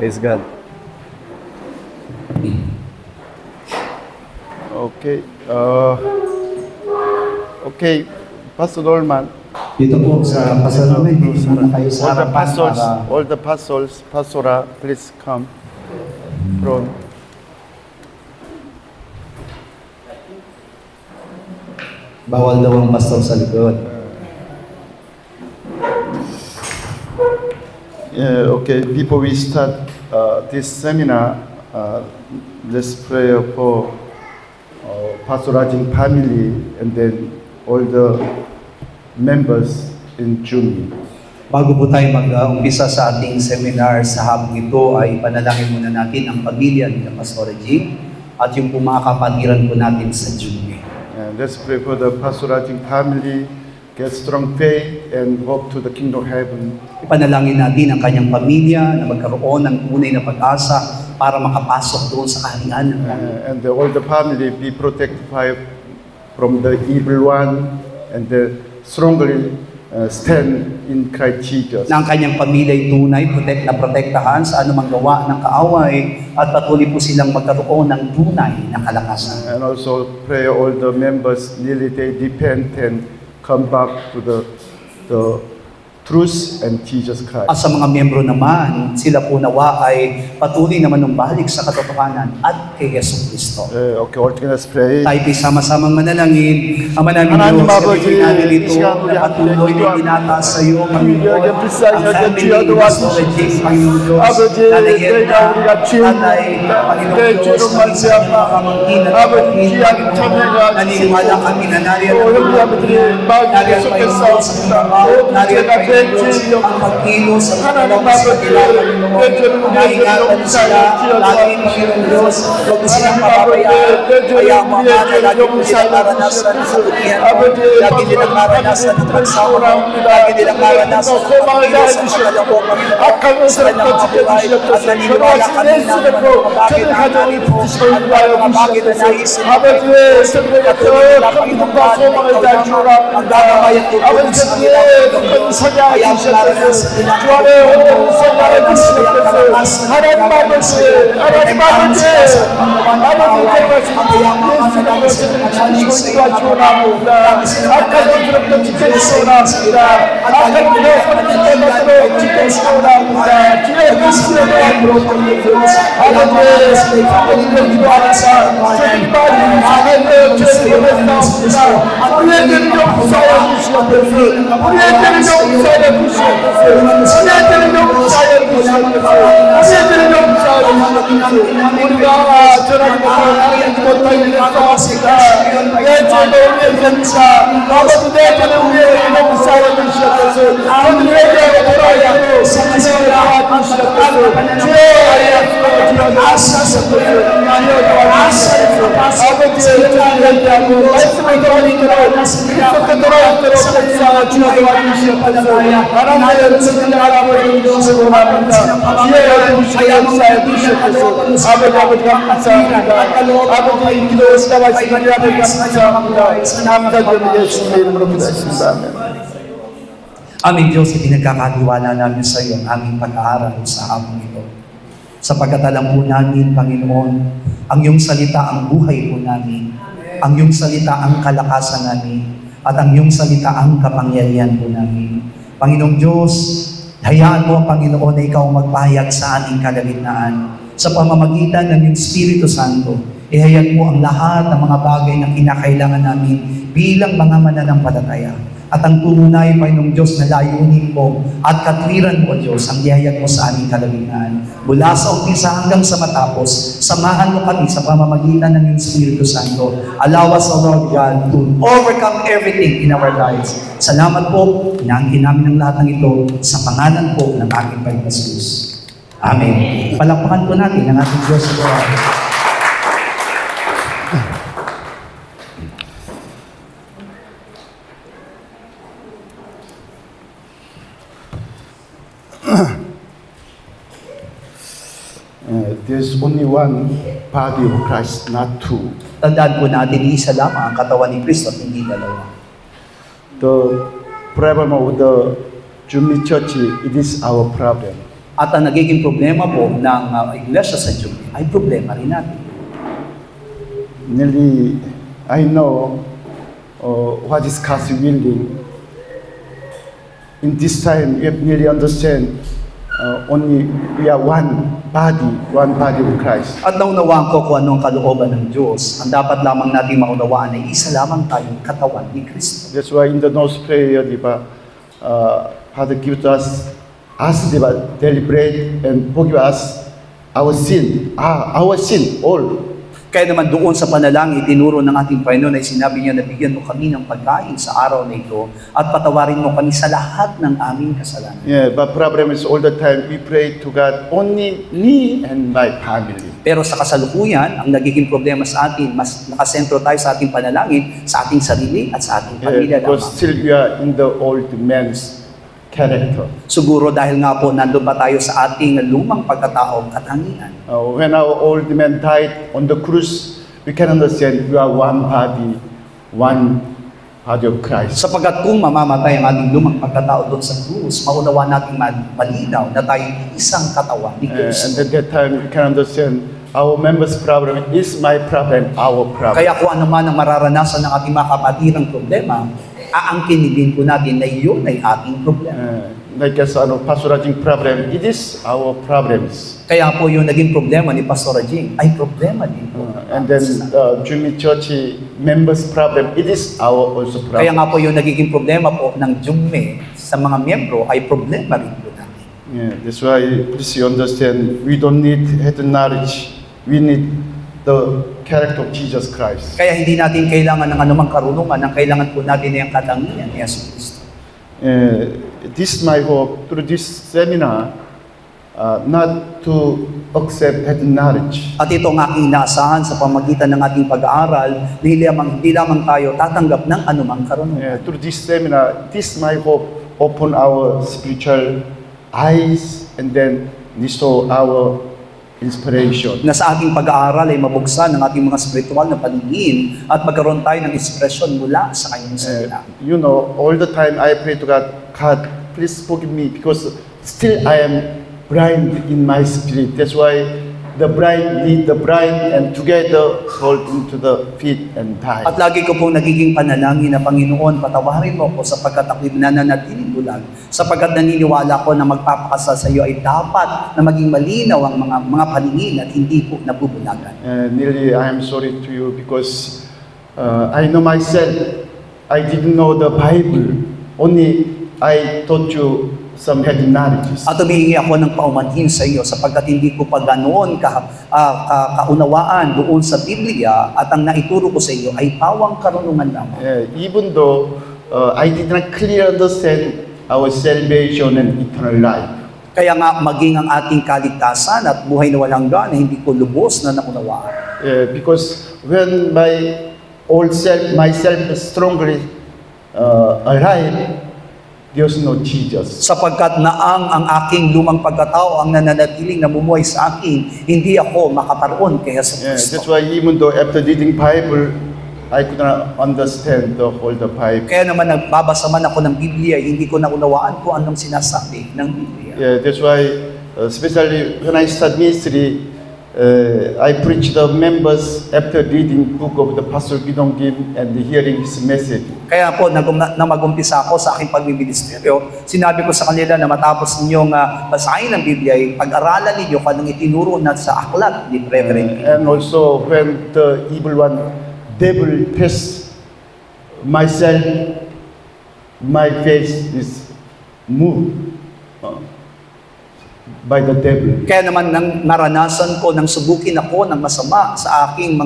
Praise God. Okay. Okay, Pastor Norman. Dito po sa Pasalame, muna kayo sa harapan para All the pastors, Pastora, please come from. bawal daw ang pastor sa likod. Okay, before we start this seminar, let's pray for Pastor Rajing family and then all the members in June. Bago po tayo mag-umpisa sa ating seminar sa hapong ito, ay panalangin muna natin ang pamilya ni Pastor Rajing at yung pumakapatiran po natin sa June. Let's pray for the Pastor Rajing family, get strong faith and hope to the kingdom of heaven. Ipanalangin natin ang kanyang pamilya na magkaroon ng tunay na pag-asa para makapasok doon sa kaharian ng Panginoon. And all the family be protected from the evil one and strongly stand in Christ Jesus. Na ang kanyang pamilya ay tunay, protektahan sa anumang gawa ng kaaway at patuloy po silang magkaroon ng tunay na kalakasan. And also pray all the members nearly they repent and come back to the truth and Jesus Christ. At sa mga miyembro naman, sila po nawa ay patuloy na manumbalik sa katotohanan at kay Yesu Kristo. Okay, all together let's pray. Tayo sama-samang manalangin. Ama namin Hananim Diyos, Abaji, sabihin namin ito isyan na patuloy na itinataas sa iyo, Panginoon. Bibigyan pisay Ang niya family kay ni Tiyado Pastor Wati. Rajing, Panginoon Diyos. Abaji, Nanay kaya Edna, uliga chin. Nanay, Panginoon Kaya Diyos, Jiro maging sa mga Mansiyama. kamangkin at Abaji, kapatid, kaya Panginoon. Chamega. Naniniwala kami na nariyan Oh, ang hindi kami bagi nariyan sa Panginoon kesa. Diyos ang trabaho, Oh, nariyan kaya Panginoon Diyos Benji. ang pagkilos sa Hananim mga sa kanila, Abaji, Panginoon. kaya Jiro Naingatan sila, lagi Panginoon Diyos, huwag mo silang papabayaan. Kaya ang mga mana, lagi mo silang maranasan sa butihan mo, lagi nilang maranasan ang pagsama mo, lagi nilang maranasan ang pagkilos sa pagkalako, Panginoon, sa kanyang mga buhay, at naniniwala kami na ang mga bagay na hangarin mo, at mga bagay na naisip mo, at tuloy na Panginoon ba, ang gagawin at tutulong sa kanila, Panginoon, kaya ang maranasan nila, Aming Diyos, ipinagkakatiwala namin sa iyo ang aming pag-aaral sa hapong ito. Sapagkat alam po namin, Panginoon, ang iyong salita ang buhay po namin, ang iyong salita ang kalakasan namin, at ang iyong salita ang kapangyarihan po namin. Panginoong Diyos, hayaan mo, Panginoon, na ikaw magpahayag sa aming kalagitnaan. Sa pamamagitan ng iyong Espiritu Santo, ihayag mo ang lahat ng mga bagay na kinakailangan namin bilang mga mananampalataya. At ang tunay, Panginoong Diyos, na layunin mo at katwiran mo, Diyos, ang ihayag mo sa aming kalagitnaan. Mula sa umpisa hanggang sa matapos, samahan mo kami sa pamamagitan ng iyong Espiritu Santo. Allow us, O Lord God, to overcome everything in our lives. Salamat po, inaangkin namin ang lahat ng ito sa pangalan po ng aking Panginoon Jesus. Amen. Palakpakan po natin ang ating Diyos. There's only one body of Christ, not two. Tandaan po natin, isa lamang ang katawan ni Kristo at hindi dalawa. The problem of the Jumi Church, it is our problem. At ang nagiging problema po ng iglesia sa Jubilee ay problema rin natin. Nearly, I know what is God's willing. In this time, we have nearly understand only we are one body of Christ. At naunawaan ko kung anong kalooban ng Diyos. Ang dapat lamang natin maunawaan ay isa lamang tayong katawan ni Kristo. That's why in the Lord's Prayer, Father gives us daily bread and forgive us our sin, all. Kaya naman doon sa panalangin, tinuro ng ating Panginoon ay sinabi niya na bigyan mo kami ng pagkain sa araw na ito at patawarin mo kami sa lahat ng aming kasalanan. Yeah, but problem is all the time we pray to God only me and my family. Pero sa kasalukuyan, ang nagiging problema sa atin, mas nakasentro tayo sa ating panalangin, sa ating sarili at sa ating pamilya lamang. Because still we are in the old man's character. Siguro dahil nga po nandun pa tayo sa ating lumang pagkataong katangian. When our old man died on the cross, we can understand we are one body of Christ. Sapagkat kung mamamatay ang ating lumang pagkatao doon sa krus, maunawa natin malinaw na tayo isang katawan ni Kristo. And at that time, we can understand our members' problem is my problem, our problem. Kaya kung ano man ang mararanasan ng ating mga kapatirang problema, aangkinin po natin na iyon ay ating problema. Like as Pastor Rajing problem, it is our problems. Kaya po yung naging problema ni Pastor Rajing ay problema din po. And then Jumi Church members problem, it is our also problem. Kaya nga po yung nagiging problema po ng Jumme sa mga miyembro ay problema rin po natin. Yeah, that's why please you understand, we don't need head knowledge, we need the character of Jesus Christ. Kaya hindi natin kailangan ng anumang karunungan, ang kailangan po natin ay ang katangian ni Jesus Kristo. This is my hope through this seminar, not to accept head knowledge. At ito ang aking inaasahan sa pamagitan ng ating pag-aaral, hindi lamang tayo tatanggap ng anumang karunungan. Through this seminar, this is my hope, open our spiritual eyes and then restore our inspiration. Na sa ating pag-aaral ay mabuksan ng ating mga spiritual na paningin at magkaroon tayo ng inspirasyon mula sa kanyang salita. You know, all the time I pray to God, God, please forgive me because still I am blind in my spirit. That's why the blind lead the blind and together fall into the pit and die. At lagi ko pong nagiging panalangin na Panginoon, patawarin mo ko sapagkat ako'y nananatiling bulag. Sapagkat naniniwala ko na magpapakasal sa iyo ay dapat na maging malinaw ang mga paningin at hindi po nabubulagan. Nearly I am sorry to you because I know myself, I didn't know the Bible. Only I taught you some head knowledges. At humihingi ako ng paumanhin sa iyo sapagkat hindi ko pa ganoon kaunawaan doon sa Biblia at ang naituro ko sa iyo ay pawang karunungan lamang. Even though I did not clearly understand our salvation and eternal life. Kaya nga maging ang ating kaligtasan at buhay na walang hanggan hindi ko lubos na naunawaan. Because when my old self, myself is strongly alive, There's no Jesus. Sapagkat naang ang aking lumang pagkatao ang nananatiling namumuhay sa akin, hindi ako makaparoon kay Jesus Kristo. That's why even though after reading Bible, I could not understand the whole the Bible. Kaya naman nagbabasa man ako ng Biblia, hindi ko naunawaan kung anong sinasabi ng Biblia. That's why, especially when I start ministry, I preach the members after reading book of the Pastor Gidong Kim and hearing his message. Kaya po, na mag-umpisa ako sa aking pagbiministeryo, sinabi ko sa kanila na matapos ninyong basahin ng Biblia, pag-aralan ninyo kung anong itinuro na sa aklat ni Reverend. And also, when the evil one, devil tests myself, my face is moved by the devil. Kaya naman nang naranasan ko, nang subukin ako ng masama sa aking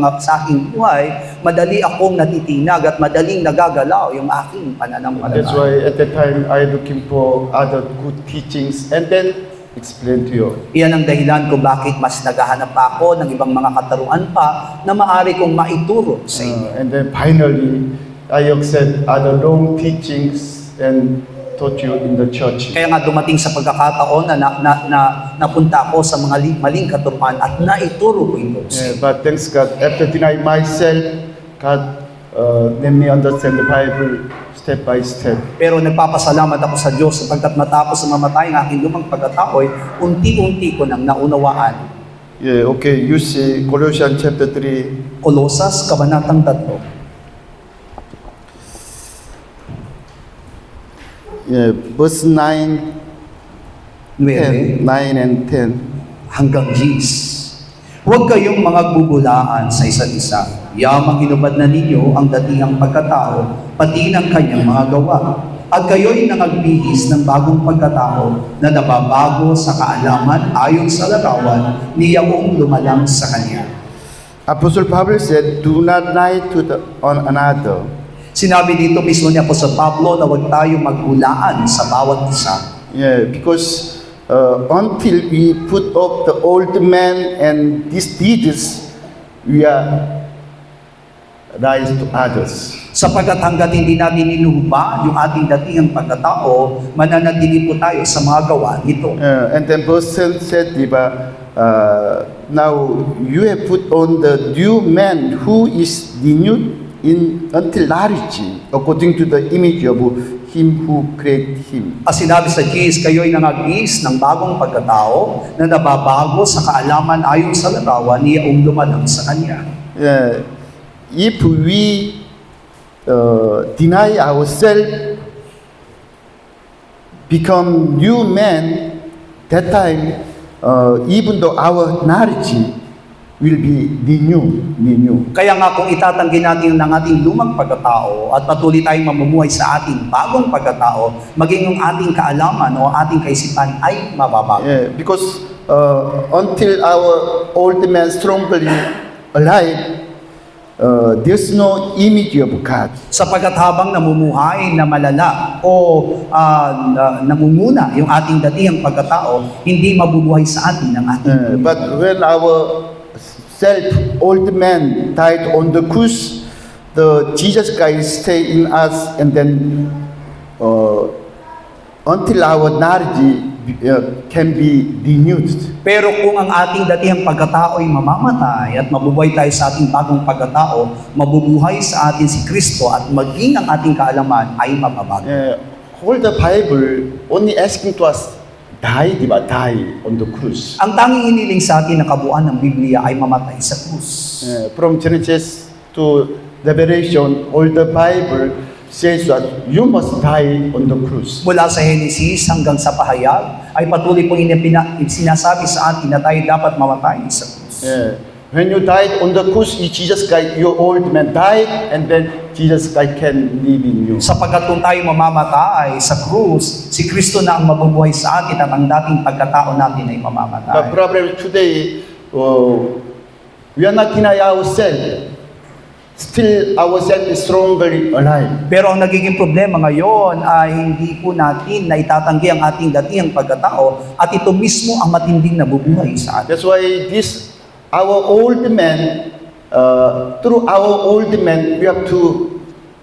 buhay, madali akong natitinag at madaling nagagalaw yung aking pananampalataya. That's why at that time I looking for other good teachings and then explain to you. Iyan ang dahilan kung bakit mas naghahanap pa ako ng ibang mga kataruan pa na maaari kong maituro sa inyo. And then finally, I accept other wrong teachings and taught you in the church. Kaya nga dumating sa pagkakataon na napunta ako sa mga maling katuruan at naituro ko ito. But thanks God, after denying myself, God let me understand the Bible step by step. Pero nagpapasalamat ako sa Diyos sapagkat matapos na mamatay ang aking lumang pagkatao, unti-unti ko nang naunawaan. Yeah, okay. You see Colossians chapter 3. Kolosas, Kabanatang 3. Yeah, verse 9, 10, 9 9 and 10. hanggang 10. Huwag kayong mga gugulaan sa isa't isa. Yamang inubad na ninyo ang datingang pagkatao, pati ng kanyang mga gawa. At kayo'y nangagbihis ng bagong pagkatao na nababago sa kaalaman ayon sa larawan niyang lumalang sa kanya. Apostle Paul said, do not lie to one another. Sinabi dito mismo ni Apostol Pablo na huwag tayong maghulaan sa bawat isa. Yeah, because until we put off the old man and these deeds, we are lies to others. Sapagkat hanggat hindi natin niluba yung ating datingang pagkatao, mananatili po tayo sa mga gawa nito. And then verse 10 said, diba, now you have put on the new man who is renewed until knowledge, according to the image of him who created him. As sinabi sa G.S., kayo'y nangagis ng bagong pagkatao na nababago sa kaalaman ayon sa larawan niya lumalang sa kanya. If we deny ourselves, become new men, that time, even though our knowledge will be renewed. Kaya nga kung itatanggi natin ng ating lumang pagkatao at patuloy tayong mamumuhay sa ating bagong pagkatao, maging yung ating kaalaman o ating kaisipan ay mababago. Yeah, because until our old man strongly alive, there's no image of God. Sapagkat habang namumuhay na malala o namumuna yung ating datihang pagkatao, hindi mabubuhay sa atin ang ating But when our old man died on the cross, the Jesus Christ stay in us, and then until our knowledge can be renewed. Pero kung ang ating datihang pagkatao ay mamamatay at mabubuhay tayo sa ating bagong pagkatao, mabubuhay sa atin si Kristo at maging ang ating kaalaman ay mababago. All the Bible only asking to us, die, diba? Die on the cross. Ang tanging hiniling sa atin na kabuuan ng Biblia ay mamatay sa krus. From Genesis to Revelation, all the Bible says that you must die on the cross. Mula sa Henesis hanggang sa Pahayag, ay patuloy pong sinasabi sa atin na tayo dapat mamatay sa krus. When you died on the cross, Jesus Christ, your old man died, and then Jesus Christ can live in you. Sapagkat kung tayo mamamatay sa krus, si Kristo na ang mabubuhay sa atin at ang dating pagkatao natin ay mamamatay. The problem today, we are not denying ourselves. Still, ourselves is strongly alive. Pero ang nagiging problema ngayon ay hindi po natin na itatanggi ang ating datihang pagkatao at ito mismo ang matinding nabubuhay sa atin. That's why our old man, through our old man, we have to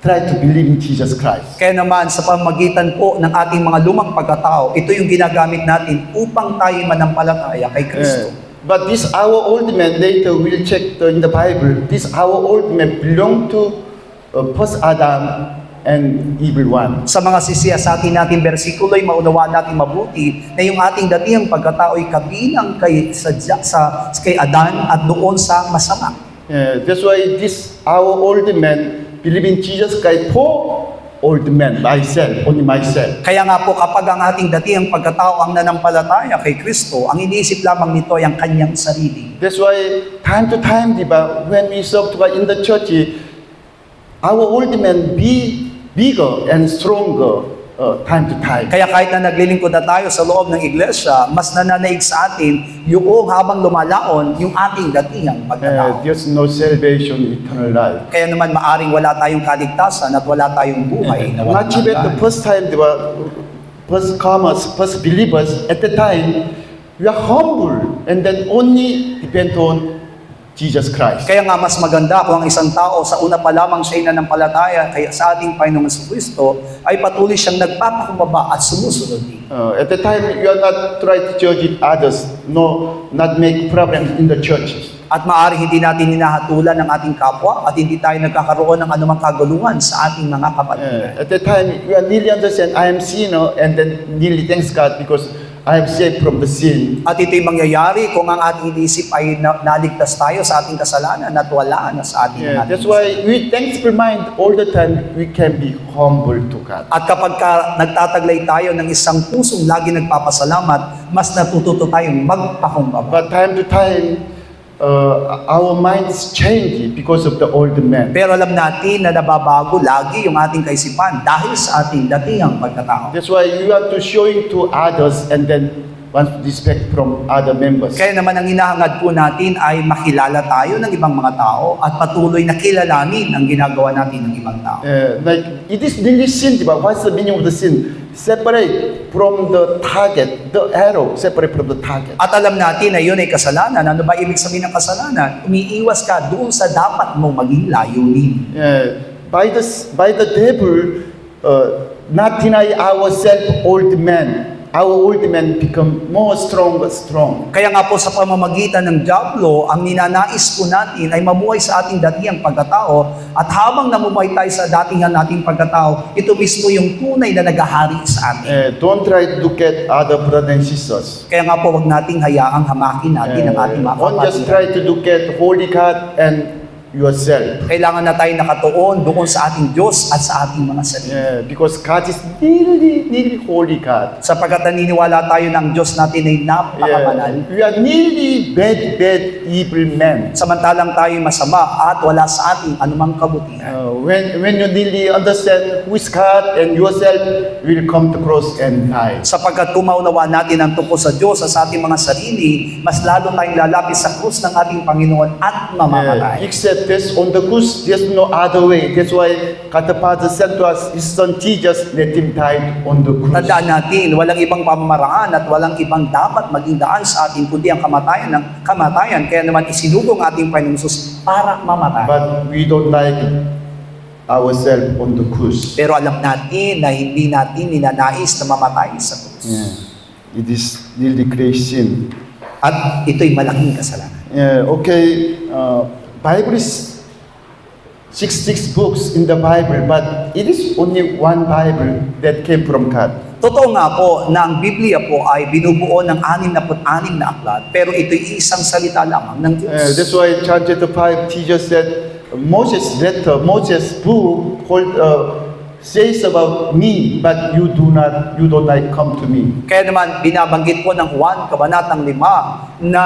try to believe in Jesus Christ. Kaya naman sa pamagitan po ng ating mga lumang pagkatao, ito yung ginagamit natin upang tayo manampalataya kay Kristo. But this our old man, later we'll check in the Bible, this our old man belong to first Adam and evil one. Sa mga sisiyasatin natin bersikulo ay maunawaan natin mabuti na yung ating datihang pagkatao ay kabilang kay Adan at doon sa masama. That's why this our old man believe in Jesus Christ for old man, myself, only myself. Kaya nga po kapag ang ating datihang pagkatao ang nanampalataya kay Kristo, ang iniisip lamang nito ay ang kanyang sarili. That's why time to time, diba, when we serve to God in the church, our old man be bigger and stronger time to time. Kaya kahit na naglilingkod na tayo sa loob ng iglesia, mas nananaig sa atin yung habang lumalaon yung ating datihang pagkatao. There's no salvation, eternal life. Kaya naman maaring wala tayong kaligtasan at wala tayong buhay na walang Not even the first time, diba, first comers, first believers, at the time, we are humble and then only depend on Jesus Christ. Kaya nga mas maganda kung ang isang tao sa una pa lamang siya nananampalataya kaya sa ating Panginoong Kristo ay patuloy siyang nagpapakumbaba at sumusunod din. At the time, you are not trying to judge others, no, not make problems in the churches. At maaari hindi natin hinahatulan ng ating kapwa at hindi tayo nagkakaroon ng anumang kaguluhan sa ating mga kapatiran. At the time, you are nearly understand, I am sinner, and then nearly thanks God because I am saved from the sin. At ito'y mangyayari kung ang ating inisip ay naligtas tayo sa ating kasalanan at wala na sa ating mga That's why we thankful mind all the time, we can be humble to God. At kapag nagtataglay tayo ng isang pusong lagi nagpapasalamat, mas natututo tayong magpakumbaba. But time to time, our minds change because of the old man. Pero alam natin na nababago lagi yung ating kaisipan dahil sa ating datingang pagkatao. That's why you have to show it to others and then want respect from other members. Kaya naman ang hinahangad po natin ay makilala tayo ng ibang mga tao at patuloy na kilalanin ang ginagawa natin ng ibang tao. Like, it is really sin, but what's the meaning of the sin? Separate from the target, the arrow, separate from the target. At alam natin na yun ay kasalanan. Ano ba ibig sabihin ng kasalanan? Umiiwas ka doon sa dapat mong maging layunin. By the devil, not deny ourselves, old man. Our old man become more strong. Kaya nga po sa pamamagitan ng dyablo, ang ninanais po natin ay mamuhay sa ating datingang pagkatao at habang namumuhay tayo sa datingan nating pagkatao, ito mismo yung tunay na naghahari sa atin. Don't try to get other brothers and sisters. Kaya nga po wag nating hayaang hamakin natin ang ating mga Don't just kapatiran. try to look at Holy God and yourself. Kailangan na tayo nakatuon doon sa ating Diyos at sa ating mga sarili. Because God is really holy God. Sapagkat naniniwala tayo ng Diyos natin ay napakabanal. We are nearly bad, evil men. Samantalang tayo masama at wala sa ating anumang kabutihan. When you really understand who is God and yourself, will come to cross and die. Sapagkat kumaunawa natin ang tungkol sa Diyos sa ating mga sarili, mas lalo tayong lalapit sa krus ng ating Panginoon at mamamatay. Except this on the cross, there's no other way. That's why God the Father sent to us His Son Jesus, let Him die on the cross. Tandaan natin, walang ibang pamamaraan at walang ibang dapat maging daan sa atin kundi ang kamatayan ng kamatayan. Kaya naman isinugong ating Panginoon Jesus para mamatay. But we don't like ourselves on the cross. Pero alam natin na hindi natin ninanais na mamatay sa krus. It is really great sin. At ito'y malaking kasalanan. Bible is 66 books in the Bible, but it is only one Bible that came from God. Totoo nga po na ang Biblia po ay binubuo ng 66 na aklat, pero ito'y isang salita lamang ng Diyos. That's why John chapter 5, Jesus said, Moses' letter, Moses' book called says about me, but you don't like come to me. Kaya naman binabanggit po ng Juan kabanatang 5 na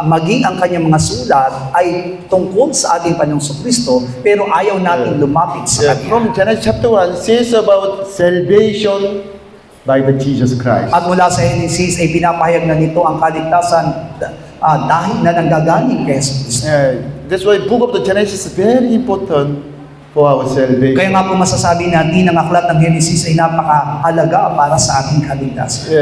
maging ang kanyang mga sulat ay tungkol sa ating Panginoong Kristo, pero ayaw natin lumapit sa Kanya. From Genesis chapter 1 says about salvation by the Jesus Christ. At mula sa Genesis ay pinapahayag na nito ang kaligtasan dahil na nanggagaling kay Jesus Kristo. That's why book of the Genesis is very important for our salvation. Kaya nga po masasabi natin ang aklat ng Genesis ay napakahalaga para sa ating kaligtasan.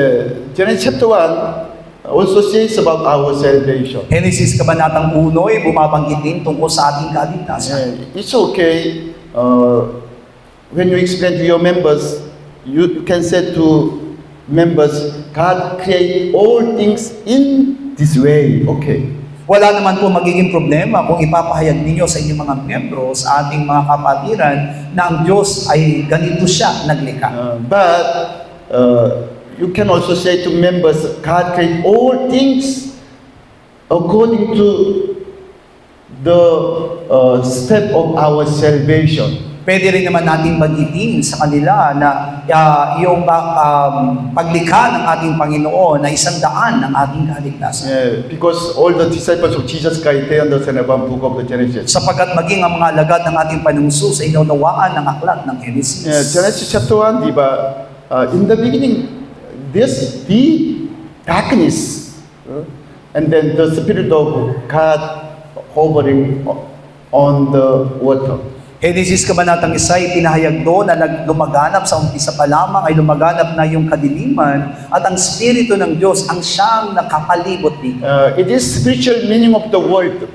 Genesis chapter 1 also says about our salvation. Genesis kabanatang 1 ay bumabanggit din tungkol sa ating kaligtasan. It's okay when you explain to your members, you can say to members, God create all things in this way. Okay. Wala naman po magiging problema kung ipapahayag ninyo sa inyong mga miyembro, sa ating mga kapatiran, na ang Diyos ay ganito siya naglikha. But you can also say to members, God create all things according to the step of our salvation. Pwede rin naman natin bagitin sa kanila na yung paglikha ng ating Panginoon na isang daan ng ating kaligtasan. Because all the disciples of Jesus Christ, they understand about book of the Genesis. Sapagkat maging ang mga alagad ng ating Panginoong Jesus ay naunawaan ng aklat ng Genesis. Genesis chapter 1, diba? In the beginning, there's deep darkness. And then the Spirit of God hovering on the water. Genesis Kabanatang 1 ay pinahayag doon na lumaganap sa umpisa pa lamang ay lumaganap na yung kadiliman at ang Espiritu ng Diyos ang siyang nakapalibot dito. It is spiritual meaning of the word,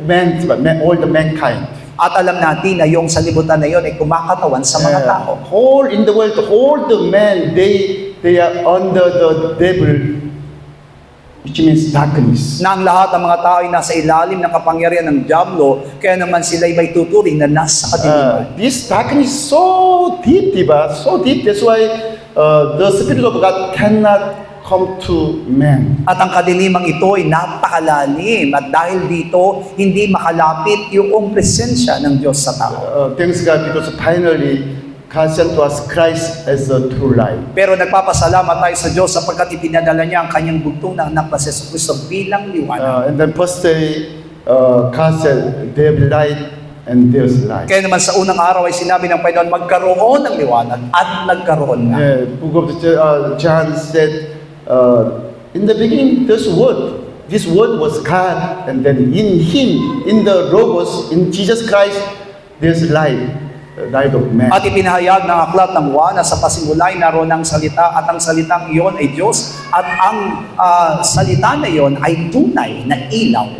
all the mankind. At alam natin na yung salibutan na yun ay kumakatawan sa mga tao. All in the world, all the men, they are under the devil, which means darkness. Na ang lahat ng mga tao ay nasa ilalim ng kapangyarihan ng Diablo, kaya naman sila ay may tuturing na nasa kadiliman. This darkness is so deep, diba? So deep. That's why the Spirit of God cannot come to man. At ang kadilimang ito ay napakalalim at dahil dito, hindi makalapit yung presensya ng Diyos sa tao. Thanks God because finally, God sent to us Christ as a true light. Pero nagpapasalamat tayo sa Diyos sapagkat ipinadala niya ang kanyang bugtong na anak na si Jesucristo bilang liwanag. And then first day, God said, there will light and there's light. Kaya naman sa unang araw ay sinabi ng Panginoon, magkaroon ng liwanag at nagkaroon na. Book of John said, in the beginning, this word was God, and then in Him, in the Logos, in Jesus Christ, there's light, the light of man. At ipinahayag ng aklat ng Juan na sa pasimulay naroon ang salita at ang salitang iyon ay Diyos at ang salita na iyon ay tunay na ilaw.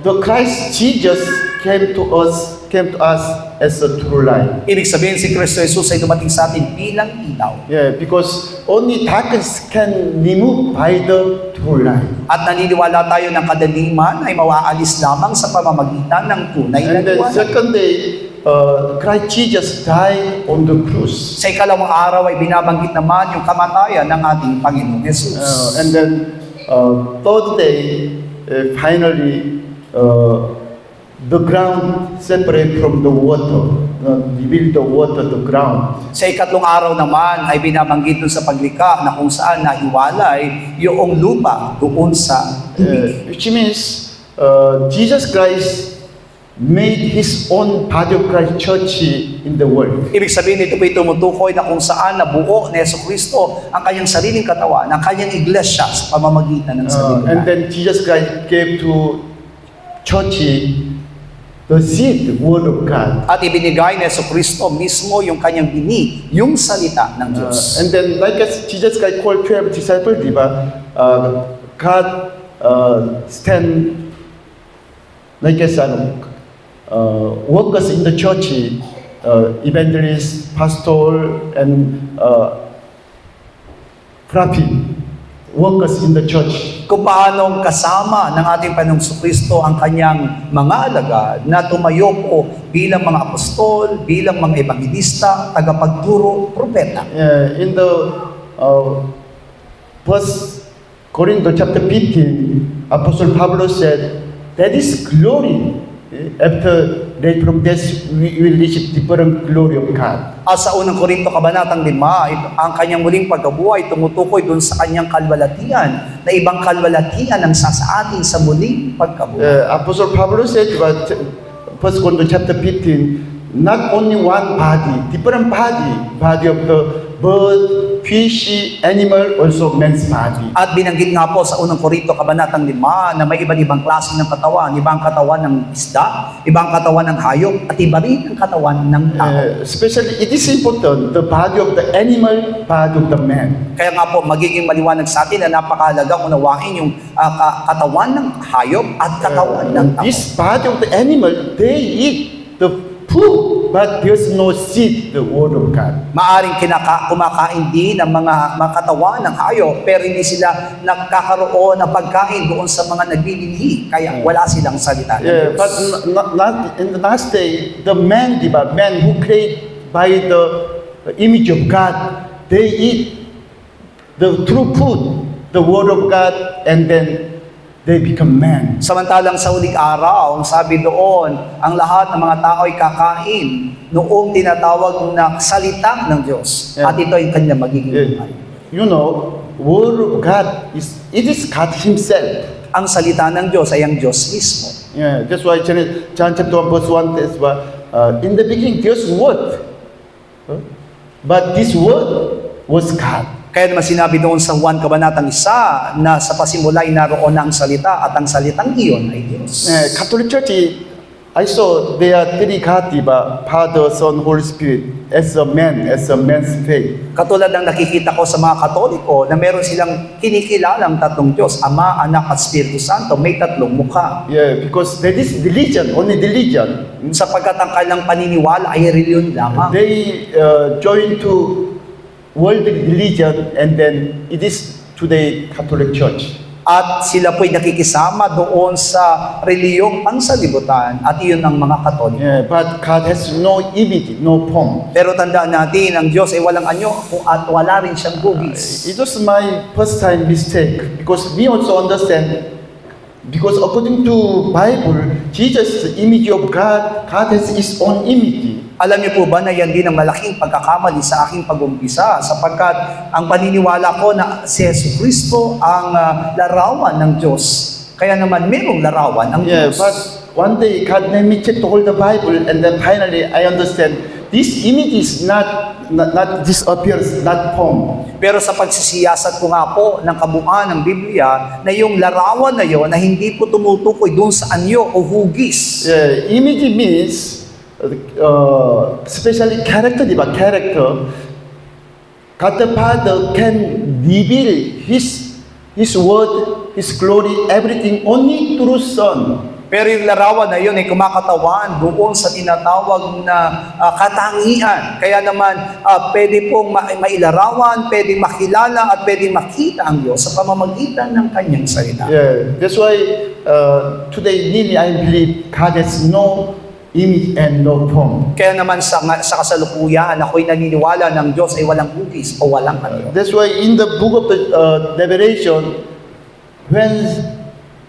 The Christ Jesus came to us as a true light. Ibig sabihin si Kristo Jesus ay dumating sa atin bilang ilaw. Because only darkness can remove by the true light. At naniniwala tayo ng kadiliman ay mawaalis lamang sa pamamagitan ng tunay na And then liwanag. second day, Christ Jesus died on the cross. Sa ikalawang araw ay binabanggit naman yung kamatayan ng ating Panginoong Jesus. And then third day, finally, the ground separate from the water. Reveal the water, the ground. Sa ikatlong araw naman ay binabanggit dun sa paglikha na kung saan nahiwalay yung lupa doon sa tubig. Which means Jesus Christ made His own body of Christ church in the world. Ibig sabihin ito po'y tumutukoy na kung saan nabuo ni Jesucristo ang kanyang sariling katawan, ang kanyang iglesia sa pamamagitan ng salibutan. And then Jesus Christ gave to church the seed, the word of God. At ibinigay ni Jesucristo mismo yung kanyang bini, yung salita ng Diyos. And then, like as Jesus Christ called 12 disciples, diba? God stand like as workers in the church, evangelist, pastor, and prophet, workers in the church. Kung paano kasama ng ating Panginoong Jesucristo ang kanyang mga alagad na tumayo po bilang mga apostol, bilang mga evangelista, tagapagturo, propeta. In the 1 Corinthians chapter 15, Apostle Pablo said, that is glory. After death from death, we will receive different glory of God. At sa unang Korinto Kabanatang 5, ang kanyang muling pagkabuhay tumutukoy doon sa kanyang kalwalatian na ibang kalwalatian ang sasaatin sa muling pagkabuhay. Apostle Pablo said, 1 Corinthians chapter 15, not only one body, different body of the bird, fish, animal, also man's body. At binanggit nga po sa unang Korinto Kabanatang 5 na may iba't-ibang klase ng katawan, ibang katawan ng isda, ibang katawan ng hayop, at iba rin ang katawan ng tao. Especially, it is important, the body of the animal, body of the man. Kaya nga po, magiging maliwanag sa atin na napakahalaga unawain yung katawan ng hayop at katawan ng tao. This body of the animal, they eat the food, but there's no seed, the word of God. Maaring kumakain din ng mga katawan ng hayop, pero hindi sila nagkakaroon ng pagkain doon sa mga naglilihi, kaya wala silang salita ng Diyos. But not in the last day, the man who created by the image of God, they eat the true food, the word of God, and then they become man. Samantalang sa huling araw, ang sabi doon, ang lahat ng mga tao ay kakain noong tinatawag na salita ng Diyos. At ito ay kanya magiging buhay. You know, word of God it is God Himself. Ang salita ng Diyos ay ang Diyos mismo. Yeah, that's why John chapter 1 verse 1 says, in the beginning there's word, but this word was God. Kaya naman sinabi doon sa Juan Kabanatang 1 na sa pasimulay naroon ang salita at ang salitang iyon ay Diyos. Catholic Church I saw there are three God, diba? Father, Son, Holy Spirit, as a man's faith. Katulad ng nakikita ko sa mga Katoliko na meron silang kinikilalang tatlong Diyos, Ama, Anak, at Espiritu Santo, may tatlong mukha. Yeah, because that is religion, only religion. Sapagkat ang kanilang paniniwala ay reliyon lamang. They join to world religion, and then it is today Catholic Church. At sila po'y nakikisama doon sa reliyong pansalibutan at iyon ang mga Katoliko. Yeah, but God has no image, no form. Pero tandaan natin, ang Diyos ay walang anyo at wala rin siyang hugis. It was my first time mistake because we also understand, because according to Bible, Jesus, the image of God, God has His own image. Alam niyo po ba na yan din ang malaking pagkakamali sa aking pag-umpisa sapagkat ang paniniwala ko na si Jesucristo ang larawan ng Diyos. Kaya naman merong larawan ang Yeah, Diyos. but one day God made me check the whole the Bible, and then finally I understand this image is not this appearance, not form. Pero sa pagsisiyasat ko nga po ng kabuuan ng Biblia na yung larawan na yon na hindi po tumutukoy doon sa anyo o hugis. Yeah, image means especially character, diba? Character. God the Father can reveal His word, His glory, everything only through Son. Pero yung larawan na yun ay kumakatawan doon sa tinatawag na katangian. Kaya naman, pwede pong mailarawan, pwede makilala, at pwede makita ang Diyos sa pamamagitan ng kanyang salita. Yeah, that's why today really I believe God has no image and no form. Kaya naman sa kasalukuyan, ako'y naniniwala ng Diyos ay walang hugis o walang anyo. That's why in the book of the Revelation, when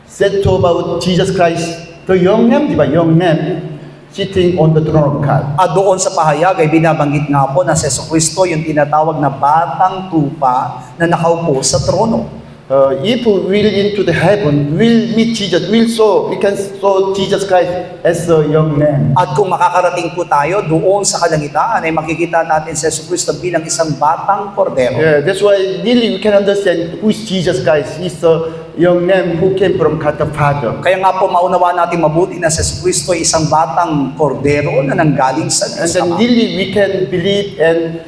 said to about Jesus Christ, the young man, diba, young man sitting on the throne of God. At doon sa pahayag ay binabanggit nga po na si Jesucristo yung tinatawag na batang tupa na nakaupo sa trono. If we will into the heaven, we'll meet Jesus, we can saw Jesus Christ as a young man. At kung makakarating po tayo doon sa kalangitan, ay makikita natin si Jesucristo bilang isang batang kordero. Yeah, that's why really we can understand who is Jesus Christ. He's a young man who came from God the Father. Kaya nga po maunawa natin mabuti na si Jesucristo ay isang batang kordero na nanggaling sa And Diyos then Ama. really we can believe and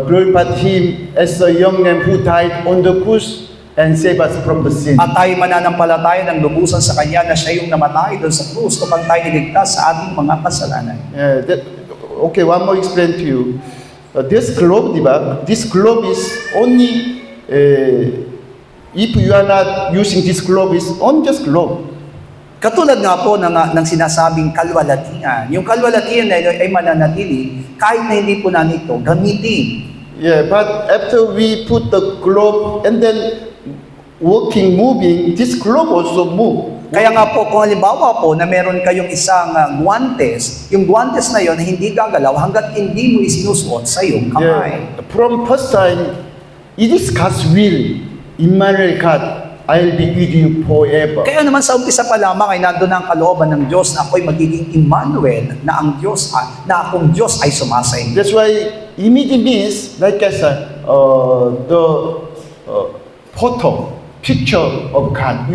glorify Him as a young man who died on the cross and save us from the sin. At tayo mananampalataya ng lubusan sa Kanya na Siya yung namatay doon sa krus upang tayo iligtas sa ating mga kasalanan. Okay, one more explain to you. This globe, diba? This globe is only, if you are not using this globe, is on just globe. Katulad nga po ng sinasabing kalwalatian. Yung kalwalatian na ay mananatili kahit na hindi po natin ito gamitin. Yeah, but after we put the globe and then working, moving, this globe also move. Kaya nga po, kung halimbawa po na meron kayong isang guantes, yung guantes na yon hindi gagalaw hanggat hindi mo isinusuot sa iyong kamay. Yeah, from first time, it is God's will. Emmanuel God, I'll be with you forever. Kaya naman sa umpisa pa lamang ay nandun ang kalooban ng Diyos na ako'y magiging Emmanuel, na ang Diyos, na akong Diyos ay sumasayin. That's why image means, like I said, the photo, picture of God.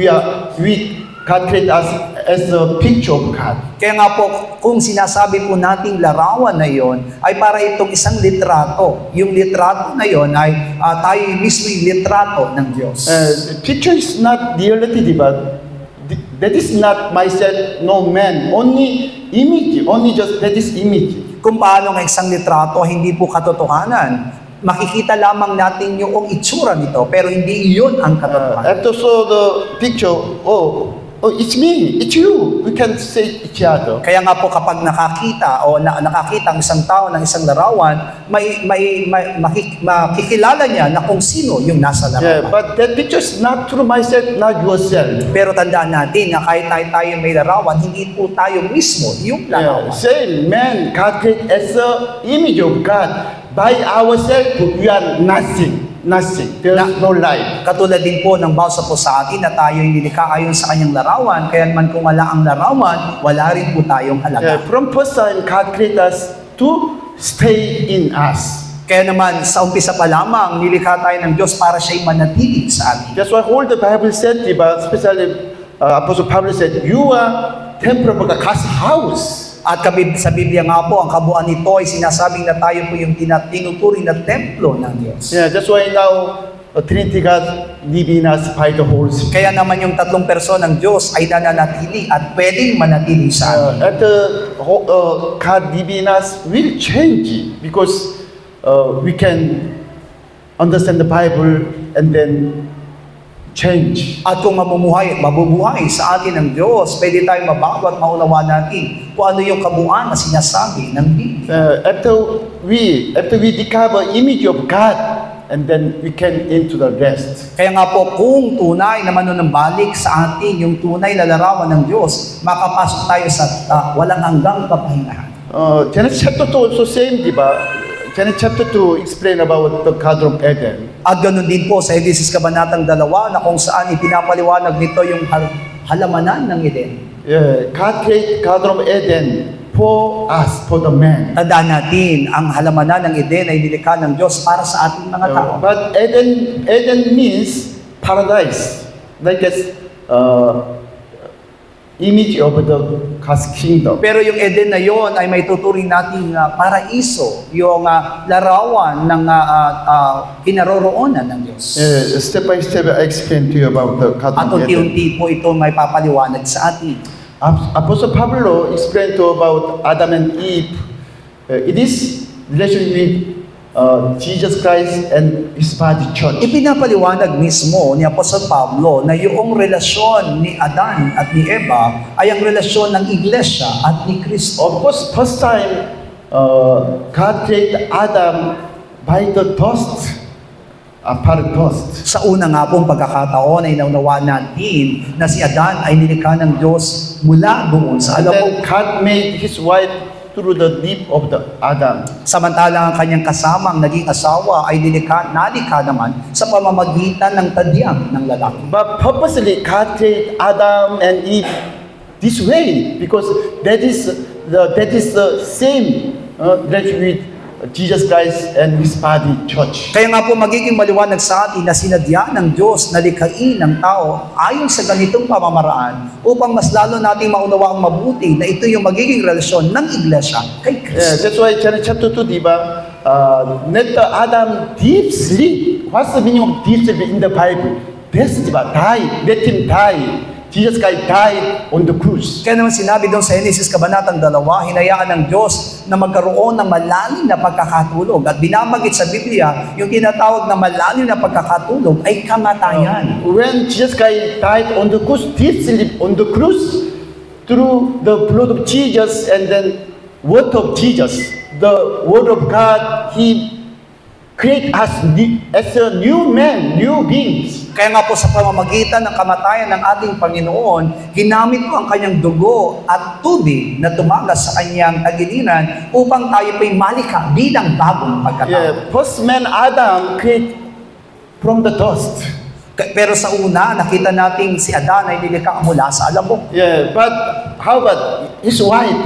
God created us as a picture of God. Kaya nga po, kung sinasabi po nating larawan na yon, ay para itong isang litrato. Yung litrato na yon ay tayo mismo yung litrato ng Diyos. Picture is not reality, but that is not myself, no man. Only image, only just that is image. Kung paano ng isang litrato, hindi po katotohanan. Makikita lamang natin yung itsura nito, pero hindi iyon ang katotohanan. After saw the picture, oh, it's me, it's you. We can say each other. Kaya nga po kapag nakakita o nakakita ang isang tao ng isang larawan, makikilala niya na kung sino yung nasa larawan. Yeah, but that picture is not through myself, not yourself. Pero tandaan natin na kahit tayo may larawan, hindi po tayo mismo yung larawan. Same man, God created as a image of God. By ourselves, we are nothing. Nothing. There is no life. Katulad din po ng bawsa po sa atin na tayo yung nilikha ayon sa kanyang larawan, kaya naman kung wala ang larawan, wala rin po tayong halaga. From first time, God created us to stay in us. Kaya naman, sa umpisa pa lamang, nilikha tayo ng Diyos para siya'y manatili sa atin. That's why all the Bible said, especially Apostle Pablo said, you are temple of God's house. At sa Biblia nga po, ang kabuuan nito ay sinasabing na tayo po yung tinuturing na templo ng Diyos. Yeah, that's why now Trinity God live in us by the Holy Spirit. Kaya naman yung tatlong person ng Diyos ay nananatili at pwedeng manatili sa amin. And God live in us will change because we can understand the Bible and then change. At kung mabubuhay sa atin ng Diyos, pwede tayong mabago at maunawa natin kung ano yung kabuuan na sinasabi ng Biblia. After we discover image of God, and then we can into the rest. Kaya nga po, kung tunay na manunambalik sa atin yung tunay na larawan ng Diyos, makapasok tayo sa walang hanggang kapahingahan. Genesis chapter 2 also same, di ba? Genesis chapter 2 explain about the Garden of Eden. At ganun din po sa Genesis Kabanatang 2 na kung saan ipinapaliwanag nito yung halamanan ng Eden. Yeah, God created Garden of Eden for us, for the man. Tandaan natin, ang halamanan ng Eden ay nilikha ng Diyos para sa ating mga tao. But Eden means paradise, like as image of the God's kingdom. Pero yung Eden na yon ay may tuturing nating paraiso, yung larawan ng kinaroroonan ng Diyos. Step by step, I explain to you about the Garden At of Eden. unti-unti po ito may papaliwanag sa atin. Apostle Pablo explained to about Adam and Eve. It is relation with Jesus Christ and His body church. Ipinapaliwanag mismo ni Apostol Pablo na yung relasyon ni Adan at ni Eva ay ang relasyon ng Iglesia at ni Kristo. Of course, first time God created Adam by the dust. Sa una nga pong pagkakataon ay naunawaan natin na si Adan ay nilikha ng Diyos mula doon sa alabok. God made his wife through the deep of the Adam. Samantalang ang kanyang kasamang naging asawa ay nalikha naman sa pamamagitan ng tadyang ng lalaki. But purposely, God created Adam and Eve this way because that is the same with Jesus Christ and His body, church. Kaya nga po magiging maliwanag sa atin na sinadya ng Diyos na likhain ng tao ayon sa ganitong pamamaraan upang mas lalo nating maunawa ang mabuti na ito yung magiging relasyon ng Iglesia kay Kristo. Yeah, that's why Genesis chapter 2, di ba? Let the Adam deep sleep. What's the meaning of deep sleep in the Bible? Death, di ba? Die. Let him die. Jesus Christ died on the cross. Kaya naman sinabi doon sa Genesis Kabanatang 2, hinayaan ng Diyos na magkaroon ng malalim na pagkakatulog. At binabagit sa Biblia, yung tinatawag na malalim na pagkakatulog ay kamatayan. When Jesus Christ died on the cross, deep sleep on the cross, through the blood of Jesus and then word of Jesus, the word of God, He create us as a new man, new beings. Kaya nga po sa pamamagitan ng kamatayan ng ating Panginoon, ginamit po ang kanyang dugo at tubig na tumagas sa kanyang tagiliran upang tayo po'y malikha bilang bagong pagkatao. Yeah, first man Adam create from the dust. Pero sa una, nakita nating si Adan ay nilikha mula sa alabok. Yeah, but how about his wife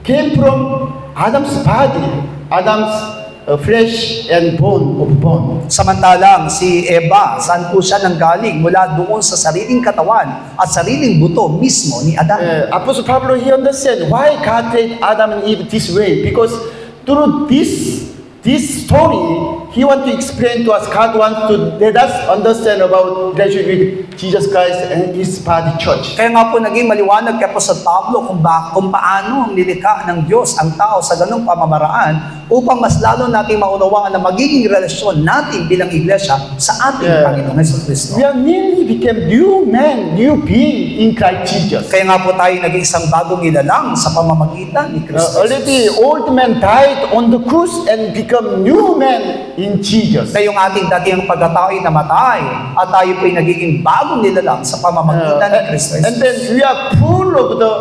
came from Adam's body, Adam's flesh and bone of bone. Samantalang si Eva, saan po siya nanggaling? Mula doon sa sariling katawan at sariling buto mismo ni Adan. Apostle Pablo, he understand why God created Adam and Eve this way. Because through this story, he want to explain to us, God wants to let us understand about relation with Jesus Christ and His body church. Kaya nga po naging maliwanag kay Apostol Pablo kung paano nilikha ng Diyos ang tao sa ganung pamamaraan upang mas lalo nating maunawaan na magiging relasyon natin bilang iglesia sa ating Panginoong Jesucristo. We are nearly became new man, new being in Christ Jesus. Kaya nga po tayo naging isang bagong nilalang sa pamamagitan ni Kristo. Already old man died on the cross and become new man in Jesus. Kaya yung ating dating pagkatao ay namatay at tayo po'y nagiging bagong nilalang sa pamamagitan ni Kristo. And then we are full of the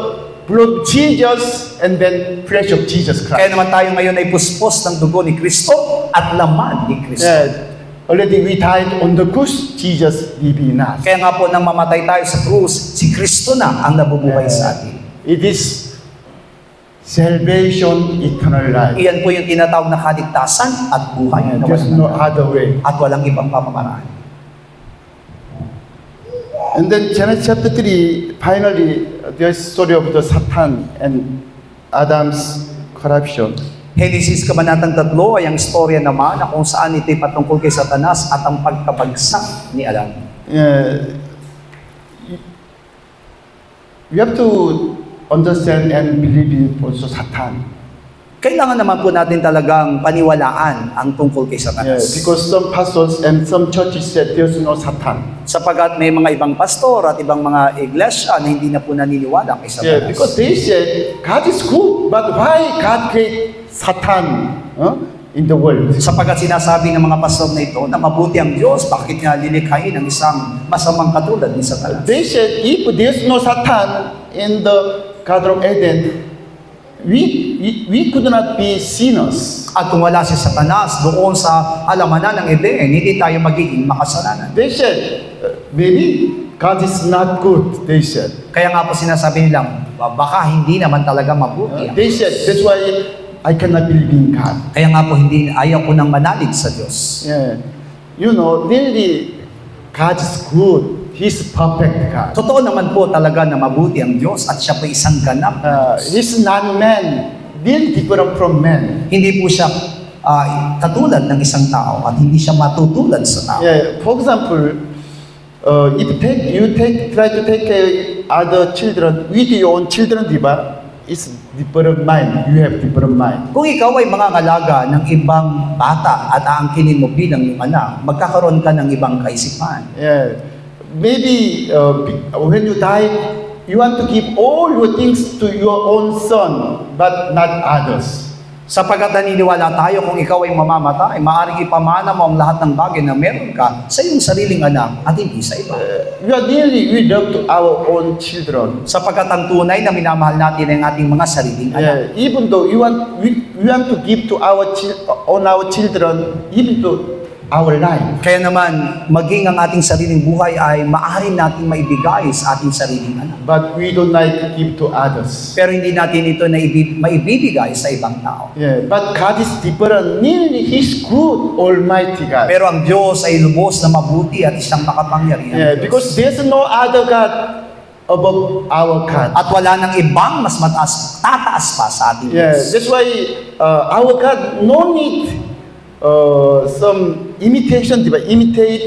blood of Jesus and then flesh of Jesus Christ. Kaya naman tayo ngayon ay puspos ng dugo ni Kristo at laman ni Kristo. Already we died on the cross, Jesus live in us. Kaya nga po nang mamatay tayo sa krus, si Kristo na ang nabubuhay sa atin. It is salvation, eternal life. Iyan po yung tinatawag na kaligtasan at buhay na There's no other way. at walang ibang pamamaraan. And then Genesis chapter 3, finally, there's story of the Satan and Adam's corruption. Genesis Kabanatang 3 ay ang istorya naman na kung saan ito'y patungkol kay Satanas at ang pagkabagsak ni Adan. You have to understand and believe in also Satan. Kailangan naman po natin talagang paniwalaan ang tungkol kay Satanas. Because some pastors and some churches said there's no Satan. Sapagat may mga ibang pastor at ibang mga iglesia na hindi na po naniniwala kay Satanas. Because they said God is good, but why God create Satan in the world? Sapagat sinasabi ng mga pastor na ito na mabuti ang Diyos, bakit niya lilikhain ang isang masamang katulad ni Satanas? They said if there's no Satan in the Garden of Eden, we could not be sinners. At kung wala si Satanas doon sa halamanan ng Eden, hindi tayo magiging makasalanan. They said, maybe God is not good, they said. Kaya nga po sinasabi nilang, baka hindi naman talaga mabuti. They said, that's why I cannot believe in God. Kaya nga po ayaw ko nang manalig sa Diyos. Yeah. You know, really, God is good. He's perfect God. Totoo naman po talaga na mabuti ang Diyos at siya po isang ganap na Diyos. He's not man, really different from man. Hindi po siya katulad ng isang tao at hindi siya matutulad sa tao. Yeah. For example, if try to take care other children with your own children, diba? It's different mind. You have different mind. Kung ikaw ay mangangalaga ng ibang bata at aangkinin mo bilang iyong anak, magkakaroon ka ng ibang kaisipan. Yeah. Maybe when you die, you want to give all your things to your own son, but not others. Sapagat naniniwala tayo kung ikaw ay mamamatay, maaaring ipamana mo ang lahat ng bagay na meron ka sa iyong sariling anak at hindi sa iba. We love to our own children. Sapagat ang tunay na minamahal natin ang ating mga sariling anak. Even though we want to give to our children, even to our life. Kaya naman, maging ang ating sariling buhay ay maaari natin maibigay sa ating sariling anak. But we don't like to give to others. Pero hindi natin ito maibibigay sa ibang tao. But God is different. He's good, Almighty God. Pero ang Diyos ay lubos na mabuti at isang makapangyarihan. Because there's no other God above our God. At wala nang ibang mas tataas pa sa ating Diyos. That's why our God no need some imitate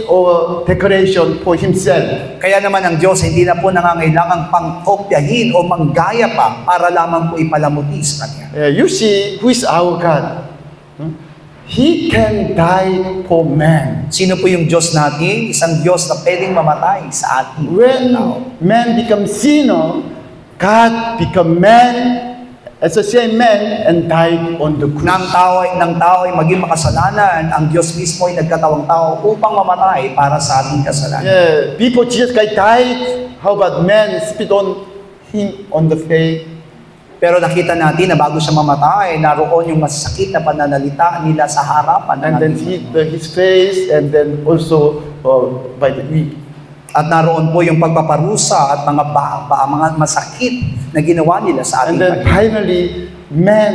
or decoration for himself. Kaya naman ang Diyos hindi na po nangangailangang pangkopyahin o manggaya pa para lamang po ipalamuti sa Kanya. You see, who is our God? He can die for man. Sino po yung Diyos natin? Isang Diyos na pwedeng mamatay sa ating When tao. man becomes sinner, God become man as a same man and died on the cross. Nang tao ay maging makasalanan, ang Diyos mismo ay nagkatawang tao upang mamatay para sa ating kasalanan. Before Jesus Christ died, how about man spit on him on the face? Pero nakita natin na bago siya mamatay, naroon yung masakit na pananalita nila sa harapan ng And then his face, and then also by the week. At naroon po yung pagpaparusa at mga masakit na ginawa nila sa ating And then finally, man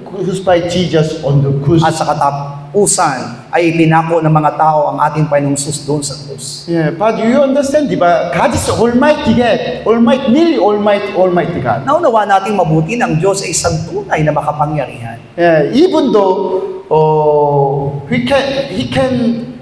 crucified Jesus on the cross. At sa katapusan ay pinako ng mga tao ang ating Panginoong Jesus doon sa krus. But you understand, diba? God is Almighty God. Nearly Almighty God. Naunawa nating mabuti na ang Diyos ay isang tunay na makapangyarihan. Even though He can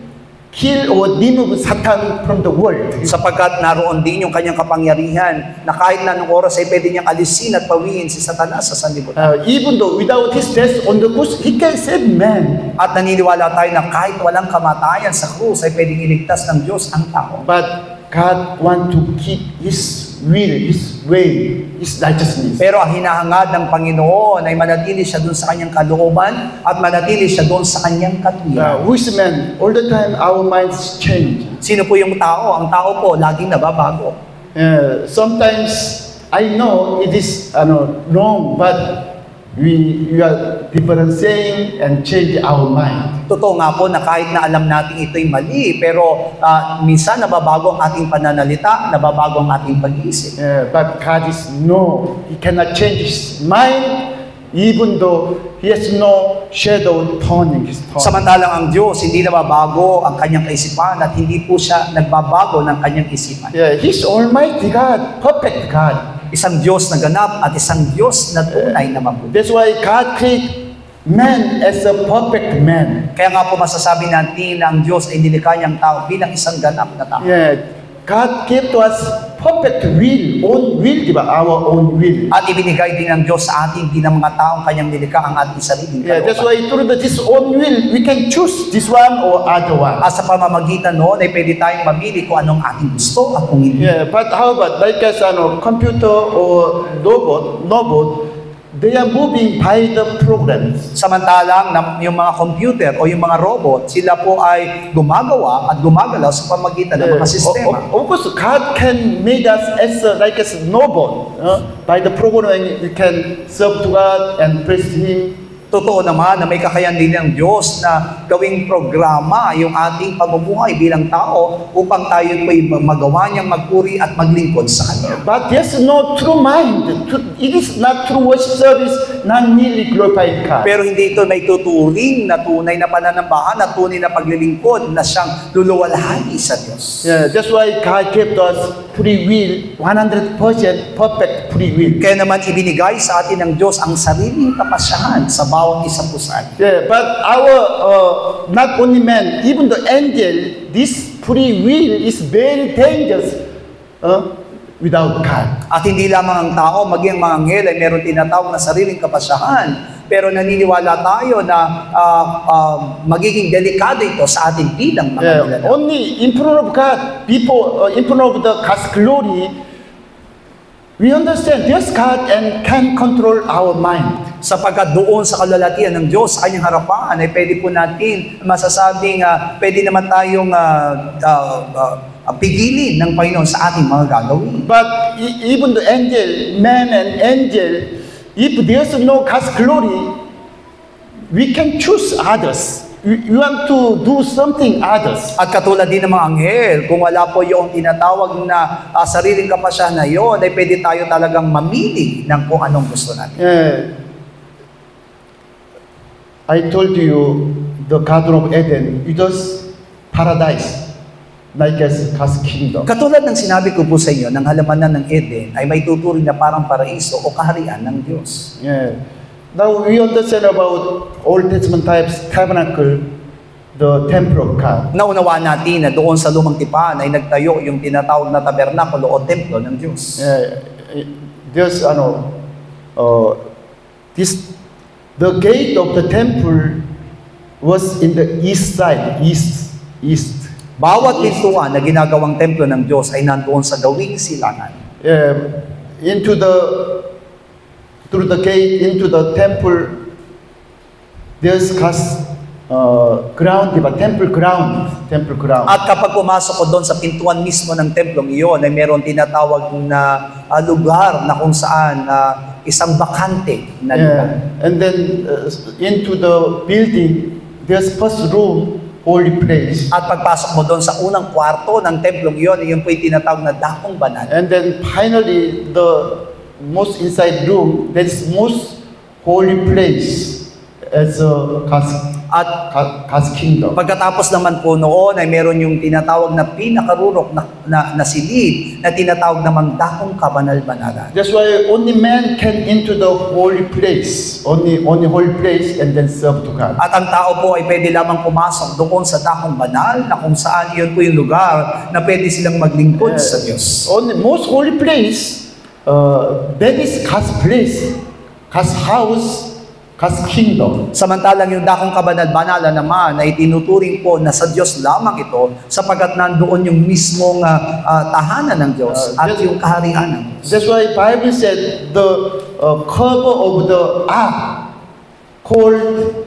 kill or remove Satan from the world. Sapagkat naroon din yung kanyang kapangyarihan na kahit na anong oras ay pwede niyang alisin at pawiin si Satanas sa sanlibutan. Even though without his death on the cross, he can save man. At naniniwala tayo na kahit walang kamatayan sa krus ay pwedeng iligtas ng Diyos ang tao. But God want to keep His will, His way, His righteousness. Pero ang hinahangad ng Panginoon ay manatili siya doon sa kanyang kalooban at manatili siya doon sa kanyang katwiran. Who is man? All the time our minds change. Sino po yung tao? Ang tao po laging nababago. Sometimes I know it is wrong, but we are differentiating and change our mind. Totoo nga po na kahit na alam natin ito'y mali, pero minsan nababago ang ating pananalita, nababago ang ating pag-iisip. But God is He cannot change His mind even though he has no shadow turning his tongue. Samantalang ang Diyos, hindi nababago ang kanyang kaisipan at hindi po siya nagbabago ng kanyang isipan. Yeah, he's Almighty God, perfect God. Isang Diyos na ganap at isang Diyos na tunay na mabuti. That's why God created man as a perfect man. Kaya nga po masasabi natin na ang Diyos ay nilikha niyang tao bilang isang ganap na tao. Yeah, God gave to us perfect will, own will, diba? Our own will. At ibinigay din ng Diyos sa ating bilang mga taong kanyang nilikha ang ating sariling Yeah, that's why through this own will, we can choose this one or other one. At sa pamamagitan noon ay pwede tayong mamili kung anong ating gusto at kung hindi. Yeah, but how about like as computer or robot, they are moving by the programs. Samantalang yung mga computer o yung mga robot, sila po ay gumagawa at gumagalaw sa pamamagitan ng mga sistema. Of course, God can make us as like as robot. By the programming, we can serve to God and praise Him. Totoo naman na may kakayahan din ng Diyos na gawing programa yung ating pamumuhay bilang tao upang tayo po'y magawa niyang magpuri at maglingkod sa Kanya. But there's no true mind. It is not true worship service, not merely glorified God. Pero hindi ito may tuturing na tunay na pananambahan at tunay na paglilingkod na siyang luluwalhati sa Diyos. Yeah, that's why God gave us free will, 100% perfect free will. Kaya naman ibinigay sa atin ng Diyos ang sariling kapasyahan sa bawat isa po sa atin. Yeah, but our not only man, even the angel, this free will is very dangerous without God. At hindi lamang ang tao, maging ang mga anghel ay meron tinatawag na sariling kapasyahan. Pero naniniwala tayo na magiging delikado ito sa atin bilang mga nilalang. Only in front of God, people, in front of the God's glory, we understand this God and can control our mind. Sapagkat doon sa kalalatian ng Diyos, sa kanyang harapan, ay pwede po natin masasabing pwede naman tayong pigilin ng Panginoon sa ating mga gagawin. But even the angel, man and angel, if there's no God's glory, we can choose others. We want to do something others. At katulad din ng mga anghel, kung wala po yung tinatawag na sariling kapasyahan na yun, ay pwede tayo talagang mamili ng kung anong gusto natin. I told you the Garden of Eden, it was paradise, like as God's kingdom. Katulad ng sinabi ko po sa inyo, ng halamanan ng Eden ay may tuturing na parang paraiso o kaharian ng Diyos. Yeah. Now we understand about Old Testament types tabernacle, the temple of God. Naunawaan natin na doon sa lumang tipan ay nagtayo yung tinatawag na tabernakulo o templo ng Diyos. There's the gate of the temple was in the east side, east. Bawat pintuan na ginagawang templo ng Diyos ay nandoon sa gawing silangan. Through the gate into the temple, there's ground, diba? Temple ground. At kapag pumasok ko doon sa pintuan mismo ng templong iyon, ay meron tinatawag na lugar na kung saan isang bakante na lugar. And then into the building, there's first room, holy place. At pagpasok mo doon sa unang kwarto ng templong iyon, iyon po yung tinatawag na dakong banal. And then finally, the most inside room, that is most holy place as God's kingdom. Pagkatapos naman po noon ay meron yung tinatawag na pinakarurok na silid na tinatawag namang dakong kabanal-banalan. That's why only man can into the holy place, only holy place, and then serve to God. At ang tao po ay pwede lamang pumasok doon sa dakong banal na kung saan iyon po yung lugar na pwede silang maglingkod sa Diyos. Only most holy place, that is God's place, God's house, God's kingdom. Samantalang yung dakong kabanal-banalan naman ay tinuturing po na sa Diyos lamang ito sapagkat nandoon yung mismong tahanan ng Diyos at yung kaharian ng Diyos. That's why Bible said the cover of the ark called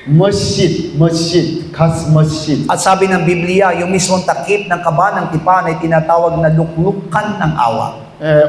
masjid, God's masjid. At sabi ng Biblia, yung mismong takip ng kaba ng tipan ay tinatawag na luklukan ng awa.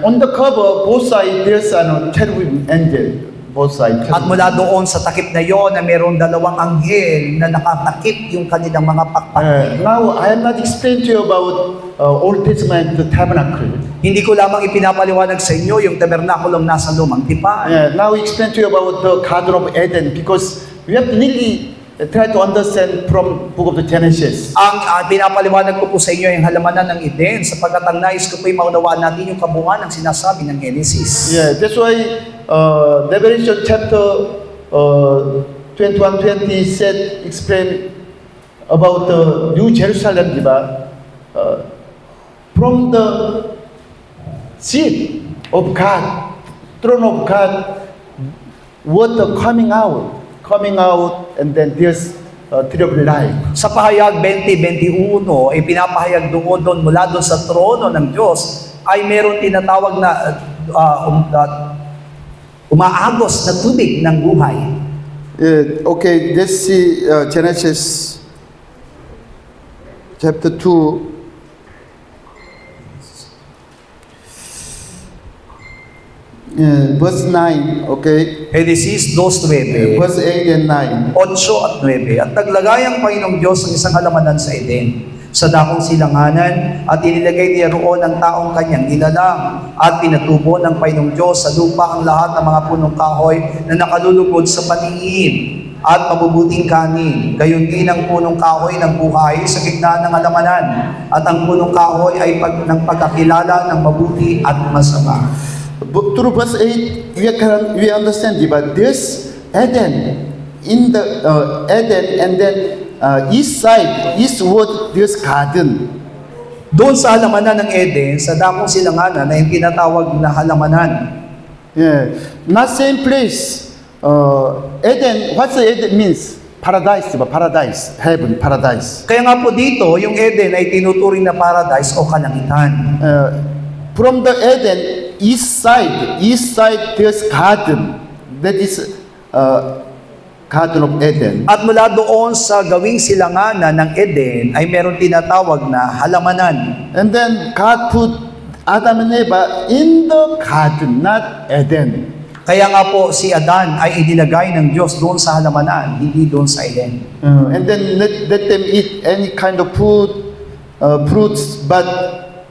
On the cover, both sides, there's a cherubim angel. both sides. At mula doon sa takip na yon na mayroong dalawang anghel na nakatakip yung kanilang mga pakpak. Now, I am not explaining to you about Old Testament the tabernacle. Hindi ko lamang ipinapaliwanag sa inyo yung tabernakulong nasa lumang tipan. Now, I explain to you about the Garden of Eden because we have to really try to understand from book of the Genesis. Ang pinapaliwanag ko po sa inyo yung halamanan ng Eden sapagkat ang nais ko po ay maunawaan natin yung kabuuan ng sinasabi ng Genesis. Yeah, that's why Revelation chapter 21-20 said, explain about the New Jerusalem, diba? From the seat of God, throne of God, water coming out, and then there's tree of life. Sa pahayag 20:21, ay pinapahayag doon mula doon sa trono ng Diyos ay meron tinatawag na umaagos na tubig ng buhay. Okay, let's see Genesis chapter 2. Verse 9, okay? Genesis 2:9. Verse 8 and 9. 8 at 9. At naglagay ang Panginoong Diyos ng isang halamanan sa Eden, sa dakong silanganan, at inilagay niya roon ang taong kanyang inalang, at pinatubo ng Panginoong Diyos sa lupa ang lahat ng mga punong kahoy na nakalulugod sa paningin, at mabubuting kanin. Gayon din ang punong kahoy ng buhay sa gitna ng halamanan, at ang punong kahoy ay ng pagkakilala ng mabuti at masama. Through verse 8, we understand, but this Eden, in the Eden, and then east side, eastward, this garden. Doon sa halamanan ng Eden, sa dakong silanganan na yung tinatawag na halamanan. Yeah, not same place. Eden, what's the Eden means? Paradise, diba? Paradise, heaven, paradise. Kaya nga po dito, yung Eden ay tinuturing na paradise o kalangitan. From the Eden, east side, there's garden. That is Garden of Eden. At mula doon sa gawing silanganan ng Eden ay meron tinatawag na halamanan. And then God put Adam and Eva in the garden, not Eden. Kaya nga po si Adan ay inilagay ng Diyos doon sa halamanan, hindi doon sa Eden. And then let them eat any kind of food, fruits, but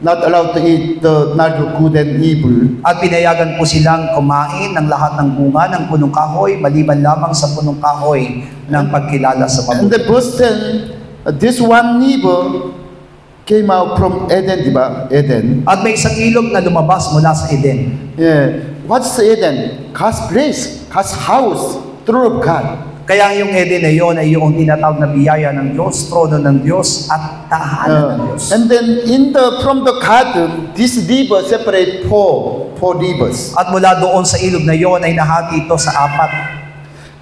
not allowed to eat the knowledge of good and evil. At pinayagan po silang kumain ng lahat ng bunga ng punong kahoy, maliban lamang sa punong kahoy ng pagkilala sa And mabuti. the verse 10, this one neighbor came out from Eden, diba? Eden. At may isang ilog na lumabas mula sa Eden. Yeah. What's Eden? God's place, God's house, throne of God. Kaya yung Eden na yun ay yung tinatawag na biyaya ng Diyos, trono ng Diyos, at tahanan ng Diyos. And then from the garden, this river separate four rivers. At mula doon sa ilog na yun ay nahati ito sa apat.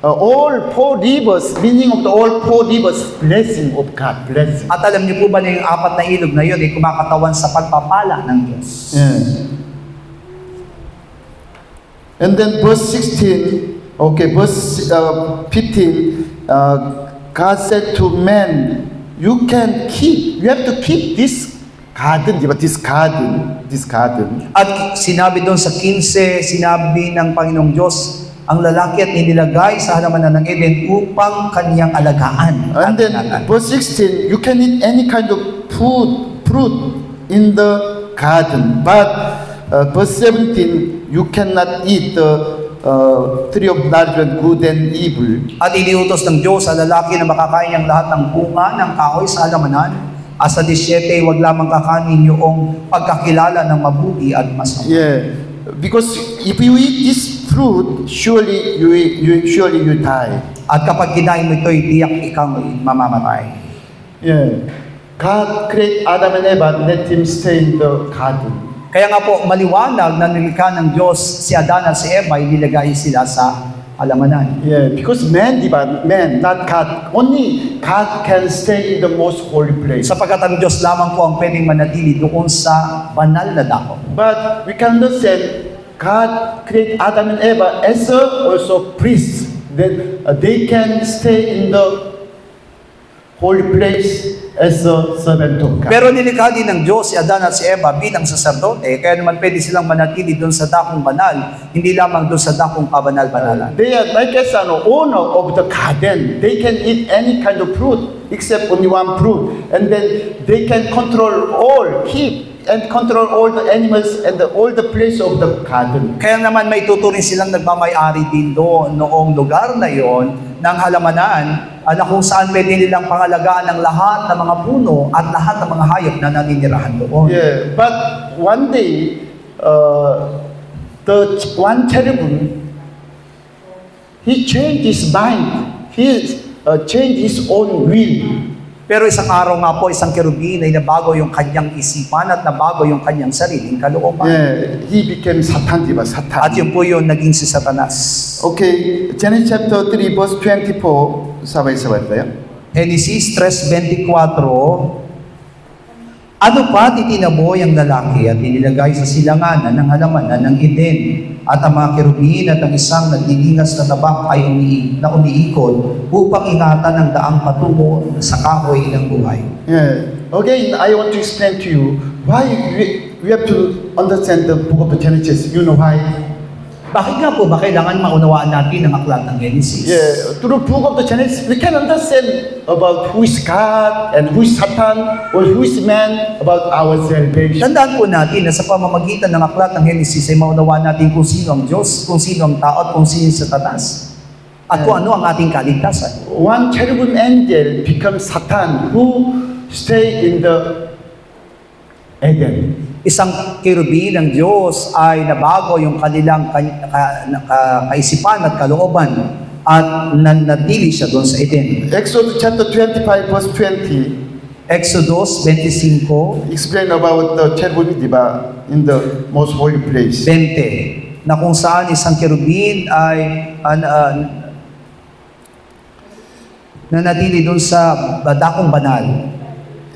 All four rivers, meaning of the all four rivers, blessing of God, blessing. At alam niyo po ba na yung apat na ilog na yun ay kumakatawan sa pagpapala ng Diyos? Yeah. And then verse 16, okay, verse 15, God said to man, you have to keep this garden, this garden. At sinabi doon sa 15, sinabi ng Panginoong Diyos, ang lalaki at inilagay sa halamanan ng Eden upang kaniyang alagaan. And then verse 16, you can eat any kind of fruit in the garden, but verse 17, you cannot eat the tree of knowledge of good and evil. At iniutos ng Diyos sa lalaki na makakain niyang lahat ng bunga ng kahoy sa halamanan. At sa 17, wag lamang kakanin yung pagkakilala ng mabuti at masama. Yeah, because if you eat this fruit, surely you die. At kapag kinain mo ito, tiyak ikaw mamamatay. Yeah, God created Adam and Eva, let him stay in the garden. Kaya nga po, maliwanag na nilikha ng Diyos si Adan at si Eva, inilagay sila sa halamanan. Yeah, because man, not God. Only God can stay in the most holy place. Sapagkat ang Diyos lamang po ang pwedeng manatili doon sa banal na dako. But we can understand, God created Adam and Eva as also priests. That they can stay in the holy place as a servant of God. Pero nilikha din ng Diyos si Adan at si Eva bilang saserdote, kaya naman pwede silang manatili doon sa dakong banal, hindi lamang doon sa dakong kabanal-banalan. They are like as an owner of the garden. They can eat any kind of fruit except only one fruit. And then they can control all, keep and control all the animals and all the place of the garden. Kaya naman may tuturing silang nagmamay-ari din doon noong lugar na yon ng halamanan na kung saan pwede nilang pangalagaan ng lahat ng mga puno at lahat ng mga hayop na naninirahan doon. Yeah, but one day, the one cherubim, he changed his mind. He changed his own will. Pero isang araw nga po, isang kerubin ay nabago yung kanyang isipan at nabago yung kanyang sariling kalooban. Yeah, he became Satan, diba? At Satan. yun po yun, naging si Satanas. Okay, Genesis chapter 3, verse 24. sabay-sabay tayo. Genesis 3:24, ano pa titinaboy ang lalaki at inilagay sa silanganan ng halamanan ng Eden, at ang mga kerubin at ang isang naglilingas na tabak ay umiikot upang ingatan ang daang patungo sa kahoy ng buhay. Yeah. Again, I want to explain to you why we have to understand the book of the Genesis. You know why? Bakit nga po ba kailangan maunawaan natin ang aklat ng Genesis? Yeah, through the book of the Genesis, we can understand about who is God and who is Satan or who is man, about our salvation. Tandaan po natin na sa pamamagitan ng aklat ng Genesis ay maunawaan natin kung sino ang Diyos, kung sino ang tao, at kung sino si Satanas. At kung ano ang ating kaligtasan. One cherubim angel becomes Satan who stay in the Eden. Isang kerubin ng Diyos ay nabago yung kanilang kaisipan at kalooban at nanatili siya doon sa Eden. Exodus chapter 25 verse 20 Exodus 25, explain about the cherubim, diba, in the most holy place. 20, na kung saan isang kerubin ay nanatili doon sa dakong banal.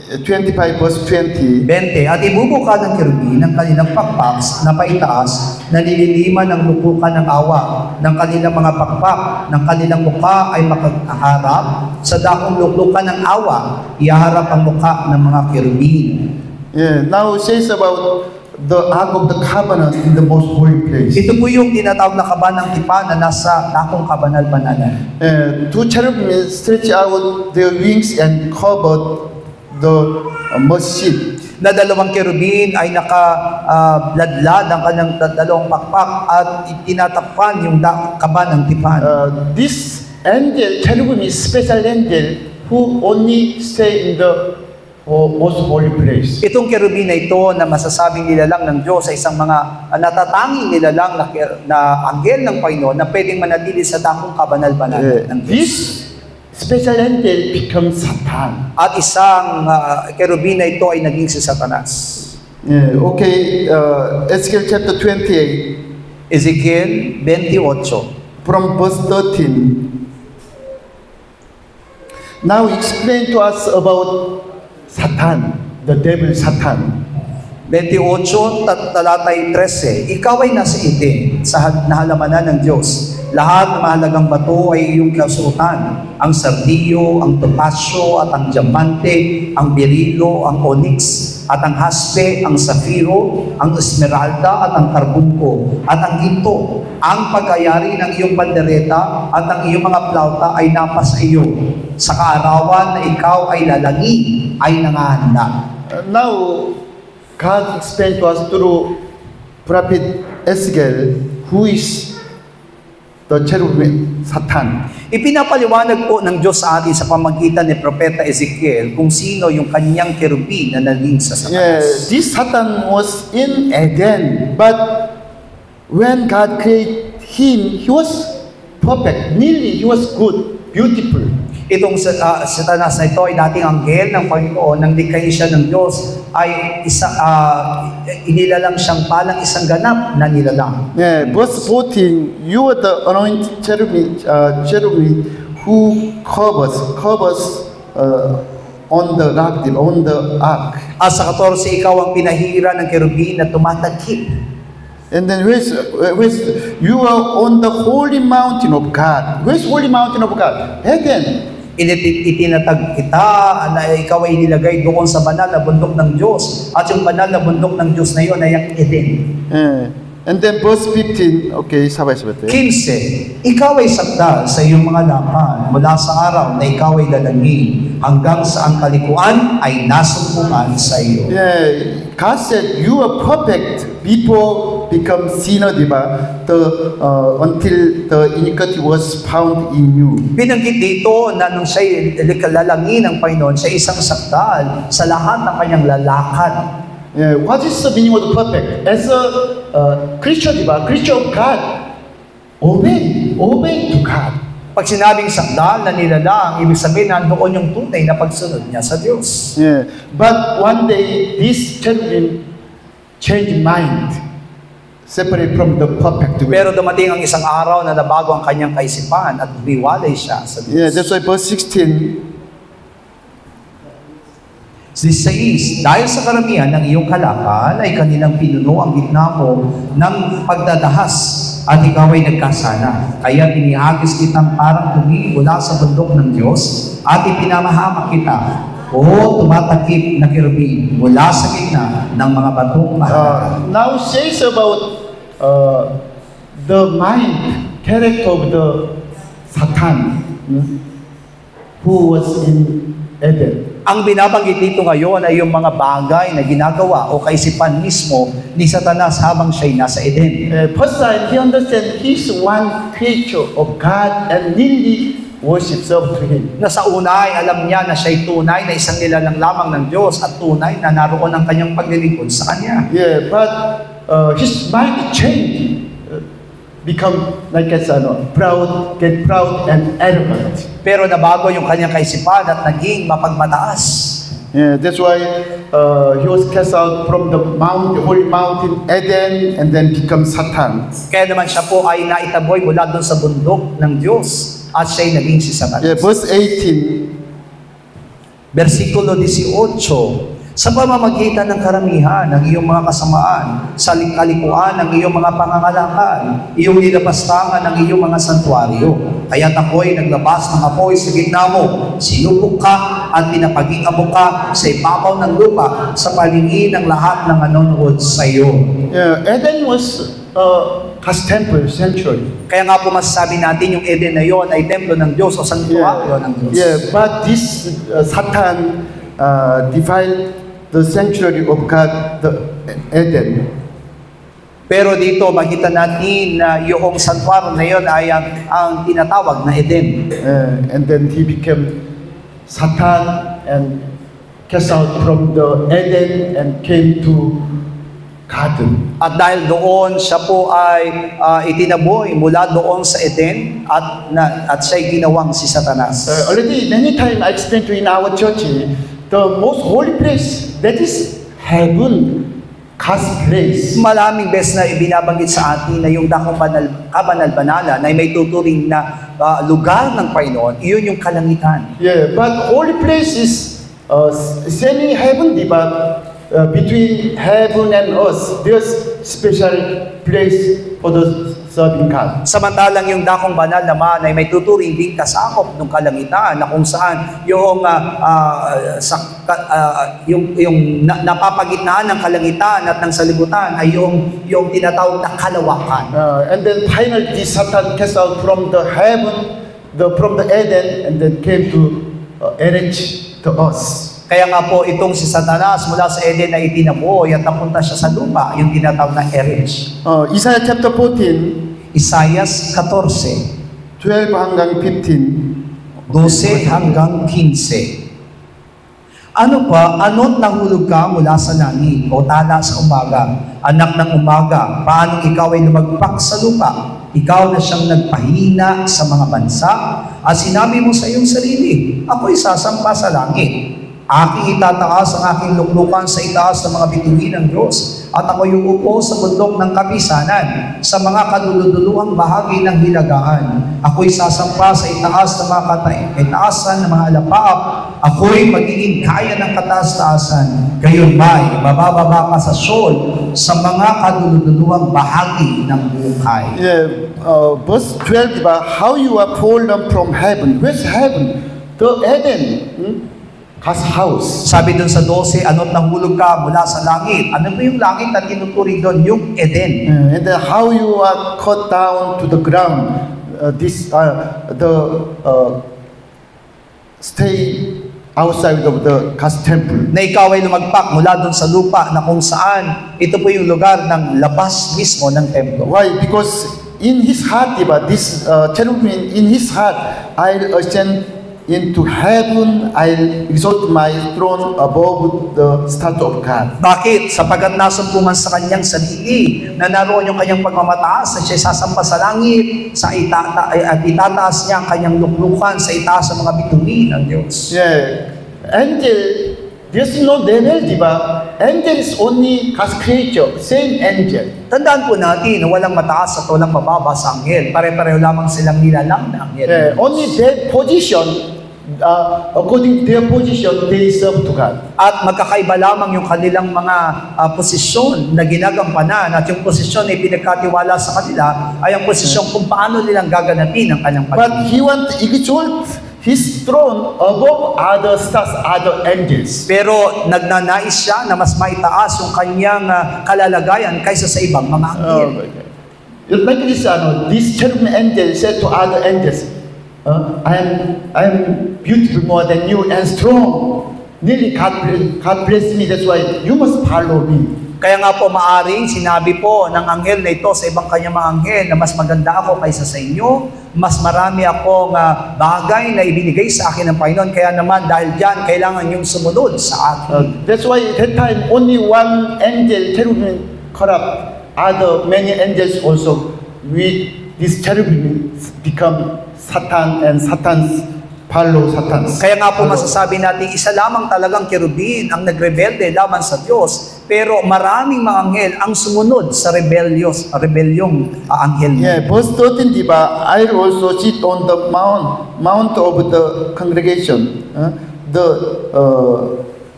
25 verse 20. 20, at ibubuka ng kerubin ng kanilang pakpak na paitaas na nililiman ng lupukan ng awa ng kanilang mga pakpak ng kanilang mukha ay makaharap sa dakong lupukan ng awa, ihaharap ang mukha ng mga kerubin. Yeah, now it says about the Ark of the Covenant in the most holy place. Ito po yung tinatawag na kabanang tipan na nasa dakong kabanal-banalan. Two cherubim stretch out their wings and covered the masjid. Na dalawang kerubin ay nakaladlad ang kanyang dalawang pakpak at tinatakpan yung kaban ng tipan. This angel, cherubim, is special angel who only stay in the most holy place. Itong kerubin na ito na masasabing nilalang ng Diyos ay isang mga natatanging nilalang na anghel ng Panginoon na pwedeng manatili sa dakong kabanal-banalan ng Diyos. This special angel becomes Satan. At isang kerubin na ito ay naging si Satanas. Yeah, okay, Ezekiel chapter 28, Ezekiel 28. from verse 13. Now explain to us about Satan, the devil Satan. 28, talatay 13. Ikaw ay nasa Eden, sa nahalamanan ng Diyos. Lahat ng mahalagang bato ay iyong kasuotan. Ang sardiyo, ang topasyo, at ang diamante, ang berilo, ang onyx, at ang haspe, ang safiro, ang esmeralda, at ang karbunko, at ang ginto. Ang pagkayari ng iyong pandereta at ang iyong mga plauta ay napas sa iyo. Sa kaarawan na ikaw ay lalangin, ay nangahanda. Now, God explained to us through prophet Ezekiel, who is the cherubim, Satan. Ipinapaliwanag po ng Diyos sa atin sa pamagitan ni Propeta Ezekiel kung sino yung kanyang kerubin na naging sa Yeah, Satanas. this Satan was in Eden, but when God created him, he was perfect. Nearly, he was good, beautiful. Itong Satanas na ito ay dating anghel ng Panginoon, nang likhain siya ng Diyos, ay inilalang siyang palang isang ganap na nilalang. Yeah, verse 14, you are the anointed cherubim who covers on the rock, on the ark. Sa 14, ikaw ang pinahira ng kerubin na tumatakip. And then you are on the holy mountain of God. Where's holy mountain of God? Eden. Itinatag kita na ikaw ay nilagay doon sa banal na bundok ng Diyos. At yung banal na bundok ng Diyos na yun ay ang Eden. And then verse 15, okay, sabay-sabay. 15, ikaw ay sakdal sa iyong mga laman mula sa araw na ikaw ay lalangin hanggang sa ang kalikuan ay nasumpungan sa iyo. Yeah, God said, you are perfect before become sinner, diba? Until the iniquity was found in you. Binanggit dito na nung siya lalangin ng Panginoon, siya isang sakdal sa lahat ng kanyang lalakad. Yeah, what is the meaning of the perfect? As a Christian, diba? Christian of God, obey to God. Pag sinabing sakdal na nilalang, ibig sabihin nandoon yung tunay na pagsunod niya sa Diyos. Yeah, but one day this cherubim changed mind, separate from the perfect way. Pero dumating ang isang araw na nabago ang kanyang kaisipan at biwalay siya sa Diyos. Yeah, that's why verse 16. 16, dahil sa karamihan ng iyong kalakal ay kanilang pinuno ang gitna mo ng pagdadahas at ikaw ay nagkasala. Kaya pinihagis kitang parang tumi mula sa bundok ng Diyos at ipinamahamak kita. O tumatakip na kirubin mula sa gitna ng mga batong mahalaga. Now says about the mind, character of the Satan, who was in Eden. Ang binabanggit dito ngayon ay yung mga bagay na ginagawa o kaisipan mismo ni Satanas habang siya'y nasa Eden. First time, he understands he's one creature of God and really worships up to Him. Na sa una ay alam niya na siya'y tunay na isang nilalang lamang ng Diyos at tunay na naroon ang kanyang paglilingkod sa Kanya. Yeah, but his mind changed, become like a proud, get proud and arrogant. Pero nabago yung kanyang kaisipan at naging mapagmataas. Yeah, that's why he was cast out from the holy mountain Eden and then become Satan. Kaya naman siya po ay naitaboy mula doon sa bundok ng Diyos at siya'y naging si Satanas. Yeah, verse 18. Versikulo 18, sa pamamagitan ng karamihan ng iyong mga kasamaan, sa kalikuan ng iyong mga pangangalakan, iyong nilapastangan ng iyong mga santuaryo. Kaya't ako'y naglabas ng apoy sa gitna mo, sinupok ka at pinapagingamo ka sa ibabaw ng lupa sa palingin ng lahat ng nanonood sa iyo. Yeah, Eden was God's temple, sanctuary. Kaya nga po masasabi natin yung Eden na yon ay templo ng Diyos o santuaryo ng Diyos. Yeah, but this Satan defiled the sanctuary of God, the Eden. Pero dito makita natin na yung santuaryo na yon ay ang tinatawag na Eden. And then he became Satan and cast out from the Eden and came to garden. At dahil doon siya po ay itinaboy mula doon sa Eden at siya'y ginawang si Satanas. Already many times I explained to in our church, the most holy place, that is heaven, God's place. Maraming beses na ibinabanggit sa atin na yung dakong kabanal-banalan na may tuturing na lugar ng Panginoon, iyon yung kalangitan. Yeah, but holy place is semi-heaven, diba? Between heaven and earth, there's special place for the serving God. Samantalang yung dakong banal naman ay may tuturing din kasakop ng kalangitan na kung saan yung napapagitnaan ng kalangitan at ng salibutan ay yung tinatawag na kalawakan. And then finally, this Satan cast out from the heaven, from the Eden, and then came to enrich to us. Kaya nga po itong si Satanas mula sa Eden na itinaboy at napunta siya sa lupa, yung tinatawag na Erech. Isaiah chapter 14, Isaias 14, 12 hanggang 15. 12 hanggang 15. Ano nahulog ka mula sa langit o tala sa umaga? Anak ng umaga, paanong ikaw ay lumagpak sa lupa? Ikaw na siyang nagpahina sa mga bansa at sinabi mo sa iyong sarili, ako'y sasampa sa langit. Aking itataas ang aking luklukan sa itaas ng mga bituin ng Diyos at ako'y uupo sa bundok ng kapisanan sa mga kaduluduluhang bahagi ng hilagaan. Ako'y sasampa sa itaas ng mga kataasan ng mga alapaap. Ako'y magiging kaya ng kataas-taasan. Gayon ba'y mabababa ka sa Sheol sa mga kaduluduluhang bahagi ng buhay. Yeah, verse 12, how you are fallen from heaven. Where's heaven? the Eden, God's house. Sabi dun sa 12, ano't nahulog ka mula sa langit. Ano ba yung langit na tinuturing doon? Yung Eden. And then how you are cut down to the ground, stay outside of the God's temple. Na ikaw ay lumagpak mula doon sa lupa na kung saan ito po yung lugar ng labas mismo ng templo. Why? Because in his heart, diba, this cherubim in his heart, I'll ascend into heaven, I'll exalt my throne above the statue of God. Bakit? Sapagkat nasumpungan sa kanyang sarili na naroon yung kanyang pagmamataas na siya sasampa sa langit at itataas niya ang kanyang luklukan sa itaas sa mga bituin ng Diyos. Yeah. Angel, there's no devil, diba? Angel is only God's creature, same angel. Tandaan po natin na walang mataas at walang mababa sa anghel. Pare-pareho lamang silang nilalang na anghel. Yeah. Only their position, according to their position, they serve to God. At magkakaiba lamang yung kanilang mga posisyon na ginagampanan at yung posisyon na pinagkatiwala sa kanila ay ang posisyon kung paano nilang gaganapin ang kanyang pag-ibig. But he wants to exalt his throne above other stars, other angels. Pero nagnanais siya na mas maitaas yung kanyang kalalagayan kaysa sa ibang mga anghel. Like this cherubim angel said to other angels, I'm beautiful more than you and strong. Really, God bless me. That's why you must follow me. Kaya nga po maaring sinabi po ng anghel na ito sa ibang kanyang mga anghel na mas maganda ako kaysa sa inyo, mas marami akong bagay na ibinigay sa akin ng Panginoon, kaya naman dahil dyan, kailangan yung sumunod sa akin. That's why at that time, only one angel, cherubim, corrupt. Many angels also, with this cherubim become Satan and Satan's follow Satan. Kaya nga po masasabi natin, isa lamang talagang kerubin ang nagrebelde laban sa Diyos, pero maraming mga anghel ang sumunod sa rebelyong anghel. Yeah, verse 13, diba? I also sit on the mount of the congregation,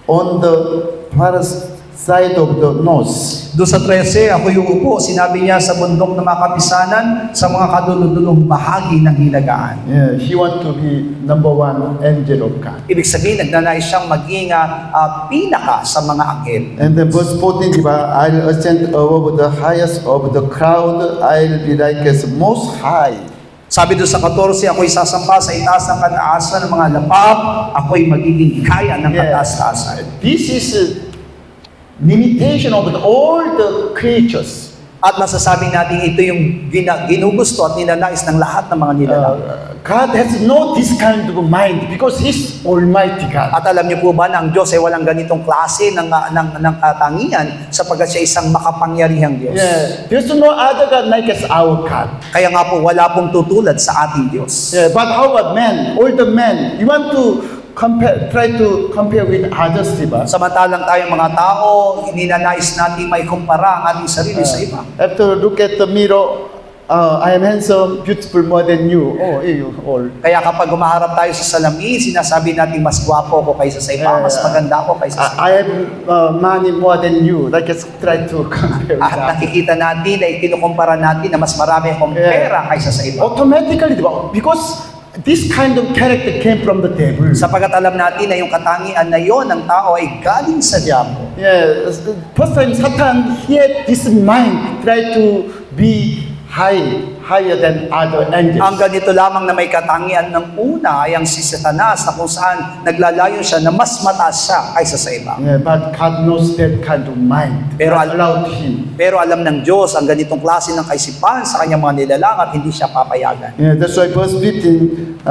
on the far side of the north. Doon sa 13, ako yung upo, sinabi niya sa bundok na mga kapisanan, sa mga kaduludulong bahagi ng hilagaan. Yeah, he want to be number one angel of God. Ibig sabihin, nagnanais siyang maging pinaka sa mga anghel. And then verse 14, diba? I'll ascend above the highest of the crowd, I'll be like as most high. Sabi doon sa 14, ako'y sasampa sa itaas ng kataasan ng mga lapap, ako'y magiging kaya ng kataas-taasan. This is limitation of all the creatures. At masasabi natin ito yung ginugusto at ninanais ng lahat ng mga nilalang. God has no this kind of mind because He's Almighty God. At alam niyo po ba na ang Diyos ay walang ganitong klase ng katangian sapagkat siya isang makapangyarihang Diyos. Yeah, there's no other God like as our God. Kaya nga po wala pong tutulad sa ating Diyos. Yeah, but how about man? All the men, you want to try to compare with others, diba? Samantalang tayong mga tao, ninanais natin may kumpara ang ating sarili sa iba. After look at the mirror, I am handsome, beautiful more than you. Oh, you all. Kaya kapag umaharap tayo sa salamin, sinasabi natin mas gwapo ako kaysa sa iba, mas maganda ako kaysa sa iba. I have money more than you. Like let's try to compare with At nakikita natin na ikinukumpara natin na mas marami akong pera kaysa sa iba. Automatically, diba? Because this kind of character came from the devil. Sapagkat alam natin na yung katangian na yon ng tao ay galing sa diabo. Yeah, first time Satan he had this mind, try to be higher than other angels. Ang ganito lamang na may katangian ng una ay ang si Satanas na kung saan naglalayon siya na mas mataas siya kaysa sa iba. Yeah, but God knows that kind of mind. Pero allowed him. Pero alam ng Diyos ang ganitong klase ng kaisipan sa kanyang mga nilalang at hindi siya papayagan. Yeah, that's why verse 15,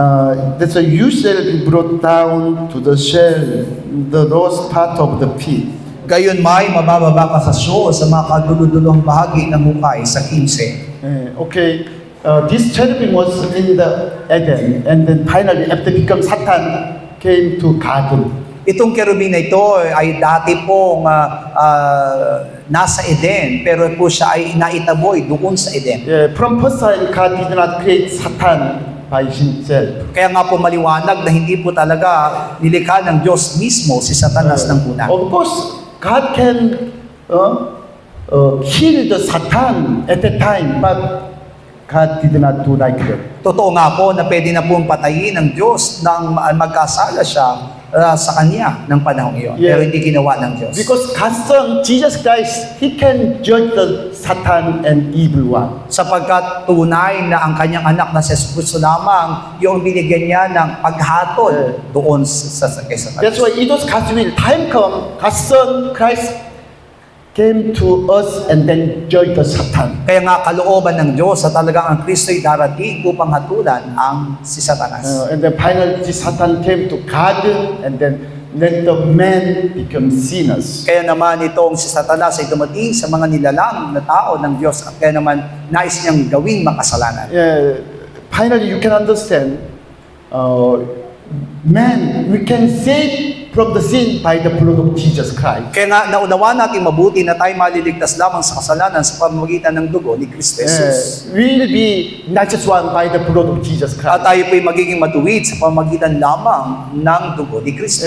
that's why you shall be brought down to the shell, the lowest part of the pit. Gayon may mabababa ka sa sa mga kaduludulong bahagi ng hukay sa 15. Okay, this cherubim was in the Eden, and then finally, after become Satan, came to garden. Itong kerubin na ito ay dati pong nasa Eden, pero po siya ay naitaboy doon sa Eden. Yeah, from first time, God did not create Satan by himself. Kaya nga po maliwanag na hindi po talaga nilikha ng Diyos mismo si Satanas ng una. Of course, God can kill the Satan at the time, but God did not do like that. Totoo nga po na pwede na pong patayin ng Diyos nang magkasala siya sa Kanya ng panahong iyon. Yeah. Pero hindi ginawa ng Diyos. Because God's Son, Jesus Christ, He can judge the Satan and evil one. Sapagkat tunay na ang Kanyang anak na si Jesus lamang yung binigyan niya ng paghatol doon kay Satan. That's why it was God's will. Time come, God's Son, Christ, came to us and then judge the Satan. Kaya nga kalooban ng Diyos sa talagang ang Kristo'y darating upang hatulan ang si Satanas. And then finally, the Satan came to God, and then the man become sinners. Kaya naman itong si Satanas ay dumating sa mga nilalang na tao ng Diyos at kaya naman nais niyang gawing makasalanan. Yeah, finally, you can understand, man, we can save from the sin by the blood of Jesus Christ. Kaya nga naunawa natin mabuti na tayo maliligtas lamang sa kasalanan sa pamamagitan ng dugo ni Kristo Jesus. We will be not just one by the blood of Jesus At Christ. tayo po'y magiging matuwid sa pamamagitan lamang ng dugo ni Kristo.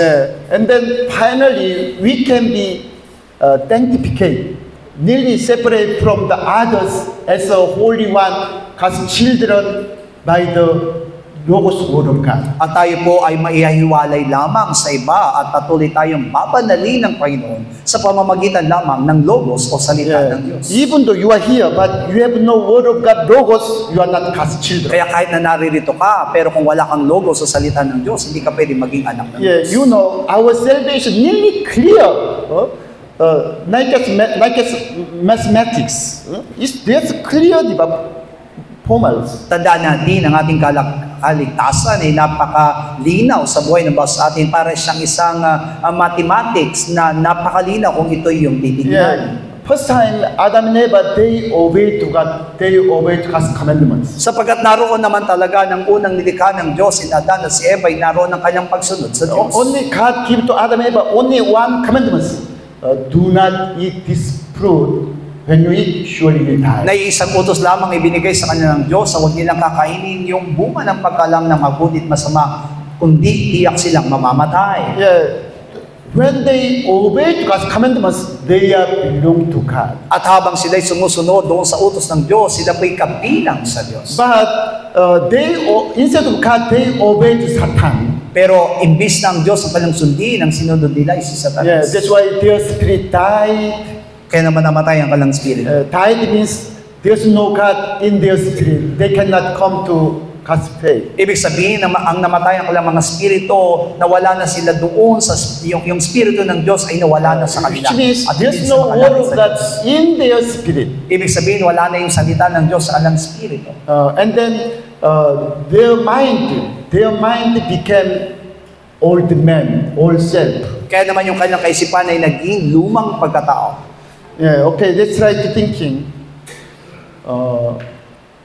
And then finally, we can be sanctified, nearly separate from the others as a holy one, God's children by the Logos Word of God. At tayo po ay maihiwalay lamang sa iba at patuloy tayong babanalin ng Panginoon sa pamamagitan lamang ng Logos o salita ng Diyos. Even though you are here, but you have no Word of God, Logos, you are not God's children. Kaya kahit na naririto ka, pero kung wala kang Logos o salita ng Diyos, hindi ka pwede maging anak ng Diyos. You know, our salvation nearly clear. Like as mathematics. There's clear formals. Tandaan natin ang ating kaligtasan ay napakalinaw sa buhay ng bawat sa atin para siyang isang mathematics na napakalinaw kung ito yung titignan. First time, Adam and Eva, they obeyed to God. They obeyed God's commandments. Sapagkat naroon naman talaga ng unang nilikha ng Diyos, si Adan at si Eva ay naroon ng kanyang pagsunod sa Diyos. Only God gave to Adam and Eva only one commandment. Do not eat this fruit. When you eat, surely you die. Na isang utos lamang ibinigay sa kanya ng Diyos, huwag nilang kakainin yung bunga ng pagkalam ng mabuti at masama, kundi tiyak silang mamamatay. When they obey God's commandments, they belong to God. At habang sila'y sumusunod doon sa utos ng Diyos, sila po'y kabilang sa Diyos. But instead of God, they obeyed Satan. Pero imbis na ang Diyos ang kanilang sundin, ang sinunod nila ay si Satanas. That's why their spirit died. Kaya naman namatay ang kanilang spirit. Died means there's no God in their spirit. They cannot come to God's faith. Ibig sabihin, ang namatay ang kanilang mga spirito, nawala na sila doon sa yung spirito ng Diyos ay nawala na sa kanila. Which means At there's hindi no sa word of sa God Diyos. in their spirit. Ibig sabihin, wala na yung salita ng Diyos sa kanilang spirito. And then their mind became old man, old self. Kaya naman yung kanilang kaisipan ay naging lumang pagkatao. Okay, let's try to thinking.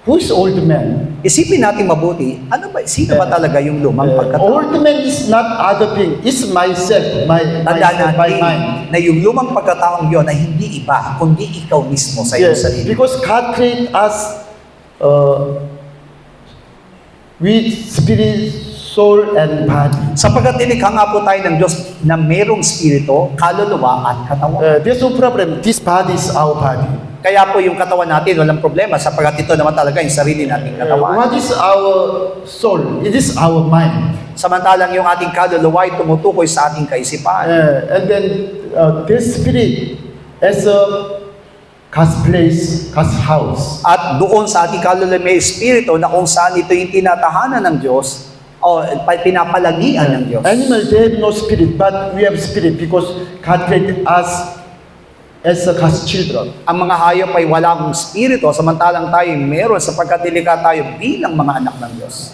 Who's old man? Isipin natin mabuti, sino ba talaga yung lumang pagkatao? Old man is not other thing. It's myself, Tandaan my natin mind. na yung lumang pagkataong yun ay hindi iba, kundi ikaw mismo sa iyong sarili. Because God created us with spirit, soul, and body. Sapagkat nilikha nga po tayo ng Diyos na merong spirito, kaluluwa at katawan. There's no problem. This body is our body. Kaya po yung katawan natin, walang problema sapagkat ito naman talaga yung sarili nating katawan. What is our soul? It is our mind. Samantalang yung ating kaluluwa ay tumutukoy sa ating kaisipan. And then this spirit as a God's place, God's house. At doon sa ating kaluluwa may spirito na kung saan ito yung tinatahanan ng Diyos, o pinapalagian ng Diyos. Animals, they have no spirit, but we have spirit because God created us as God's children. Ang mga hayop ay walang spirito, samantalang tayo meron sapagkat nilikha tayo bilang mga anak ng Diyos.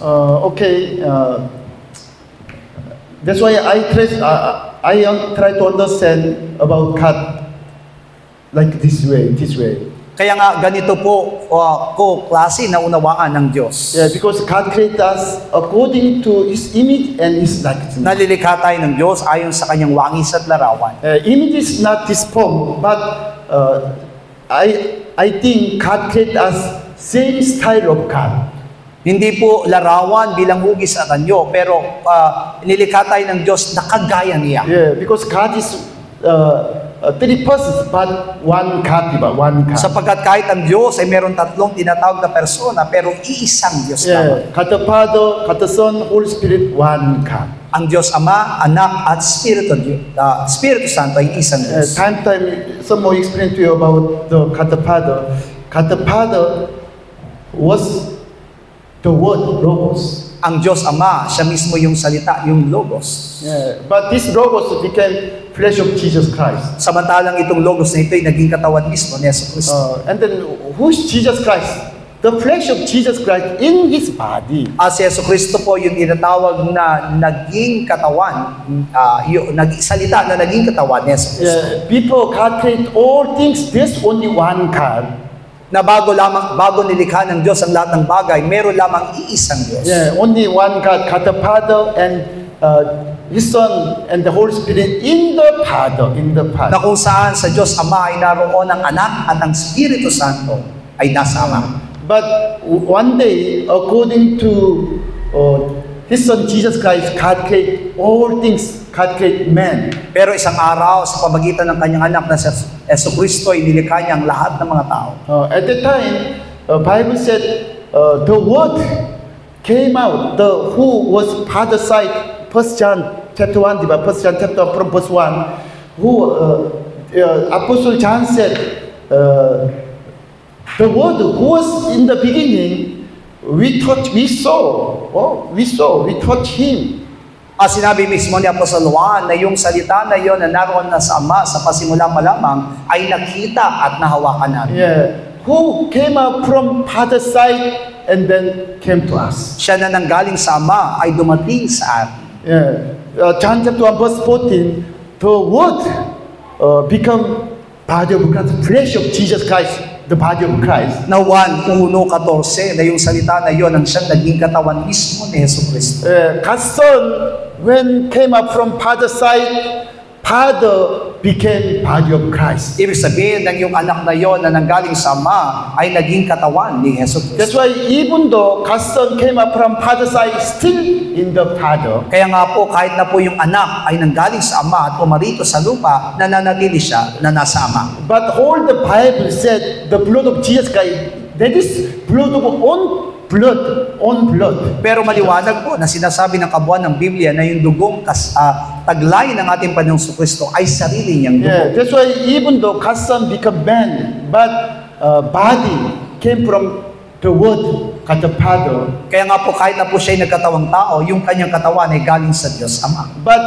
That's why I try to understand about God like this way. Kaya nga ganito po ko klase na unawaan ng Diyos. Because God created us according to His image and His likeness. Nalilikha tayo ng Diyos ayon sa kanyang wangis at larawan. Image is not this form, but I think God created us same style of God. Hindi po larawan bilang hugis at anyo, pero nilikha tayo ng Diyos na kagaya niya. Because God is three persons, but one God, diba? One God. Sapagkat kahit ang Diyos ay meron tatlong tinatawag na persona, pero iisang Diyos lamang. God the Father, God the Son, Holy Spirit, one God. Ang Diyos Ama, Anak, at Espiritu Santo ay isang Diyos. Time, some more explain to you about the God the Father. God the Father was the word, Logos. Ang Diyos Ama, siya mismo yung salita, yung Logos. But this Logos became flesh of Jesus Christ. Samantalang itong Logos na ito ay naging katawan mismo ni Jesucristo. And then, who is Jesus Christ? The flesh of Jesus Christ in His body. Si Jesucristo po yung tinatawag na naging katawan, yung salita na naging katawan ni Jesucristo. Before God created all things, there's only one God. Na bago nilikha ng Diyos ang lahat ng bagay, meron lamang iisang Diyos. Only one God, God the Father and His Son and the Holy Spirit in the Father, Na kung saan sa Diyos Ama ay naroon ang Anak at ang Espiritu Santo ay nasa Ama. But one day, according to His Son Jesus Christ, God created all things. God created man. Pero isang araw, sa pamagitan ng kanyang anak na si Jesucristo, inilikha niya ang lahat ng mga tao. At that time, Bible said, the Word came out, who was Father side, 1 John chapter 1, 1 John chapter 1 from verse 1, who Apostle John said, the Word who was in the beginning, we touched Him. Sinabi mismo ni Apostol Juan na yung salita na yon na naroon na sa Ama sa pasimula pa lamang ay nakita at nahawakan natin. Who came out from Father's side and then came to us. Siya na nanggaling sa Ama ay dumating sa atin. John chapter 1 verse 14, the Word become body of Christ, flesh of Jesus Christ, the body of Christ. Na Juan 1:14 na yung salita na yon ang siyang naging katawan mismo ni Jesucristo. God's Son, when came up from Father's side, Father became body of Christ. Ibig sabihin ng yung anak na yon na nanggaling sa Ama ay naging katawan ni Jesucristo. That's why even though God's Son came up from Father's side, still in the Father. Kaya nga po, kahit na po yung anak ay nanggaling sa Ama at pumarito sa lupa, nananatili siya na nasa Ama. But all the Bible said, the blood of Jesus Christ, that is blood of own blood. Pero maliwanag po na sinasabi ng kabuuan ng Biblia na yung dugong taglay ng ating Panginoong Jesucristo ay sarili niyang dugo. That's why even though God's Son became man, but body came from the Word, God the Father. Kaya nga po kahit na po siya ay nagkatawang tao, yung kanyang katawan ay galing sa Diyos Ama. But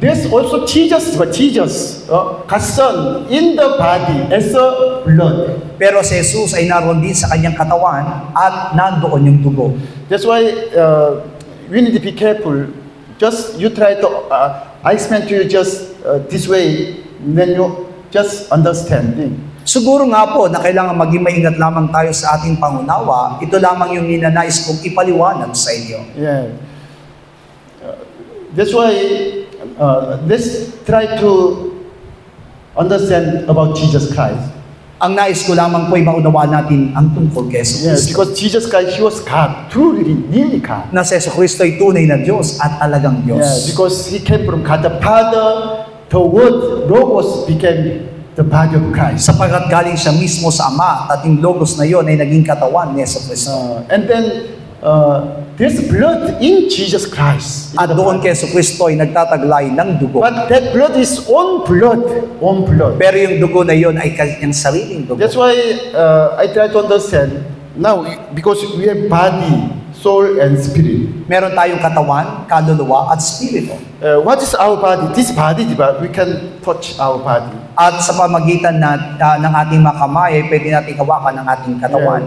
there's also Jesus, God's Son, in the body as a blood. Pero si Jesus ay naroon din sa kanyang katawan at nandoon yung dugo. That's why we need to be careful. Just you try to, I explain to you just this way, then you just understanding. Siguro nga po na kailangan maging maingat lamang tayo sa ating pangunawa. Ito lamang yung ninanais kong ipaliwanag sa inyo. That's why let's try to understand about Jesus Christ. Ang nais ko lamang po ay maunawaan natin ang tungkol kay Jesucristo. Because Jesus Christ, He was God, truly, really God. Na si Jesucristo ay tunay na Diyos at talagang Diyos. Because He came from God the Father, the Word, Logos became the body of Christ. Sapagkat galing siya mismo sa Ama at yung Logos na yon ay naging katawan ni Jesucristo. And then, there's blood in Jesus Christ. At doon kay Jesucristo ay nagtataglay ng dugo. But that blood is own blood. Pero yung dugo na yon ay kanyang sariling dugo. That's why I try to understand now, because we have body, soul, and spirit. Meron tayong katawan, kaluluwa, at spirito. What is our body? This body, diba? We can touch our body. At sa pamagitan ng ating mga kamay, ay pwede natin hawakan ang ating katawan.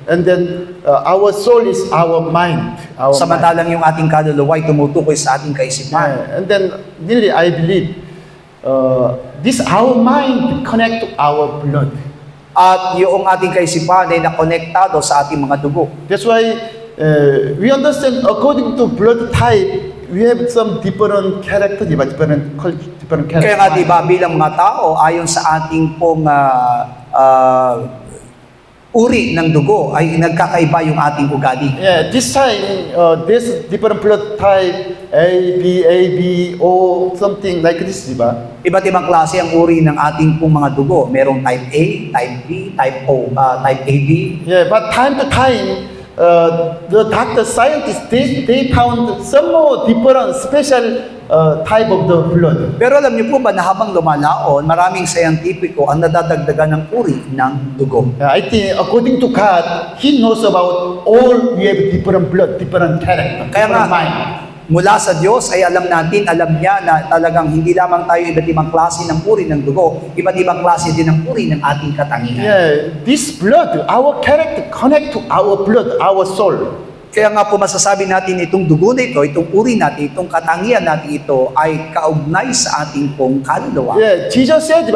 And then, our soul is our mind. Samantalang yung ating kaluluwa ay tumutukoy sa ating kaisipan. And then, really, I believe, this our mind connect to our blood. At yung ating kaisipan ay nakonektado sa ating mga dugo. That's why we understand according to blood type, we have some different character, different character. Kaya nga diba bilang mga tao, ayon sa ating pong uri ng dugo ay nagkakaiba yung ating ugali. Yeah, this time, this different blood type, A, B, O, something like this, di ba? Iba't ibang klase ang uri ng ating pong mga dugo. Merong type A, type B, type O, type AB. Yeah, but time to time, the doctor scientists, they found some more different special type of the blood. Pero alam niyo po ba na habang lumalaon, maraming scientifico ang nadadagdagan ng uri ng dugo. I think according to God, He knows about all we have different blood, different character, Kaya nga, different mind. mula sa Diyos ay alam niya na talagang hindi lamang tayo iba't ibang klase ng uri ng dugo, iba't ibang klase din ng uri ng ating katangian. Yeah, this blood, our character connect to our blood, our soul. Kaya nga po masasabi natin itong dugo na ito, itong uri natin, itong katangian natin ito ay kaugnay sa ating pong kaluluwa. Yeah, Jesus said,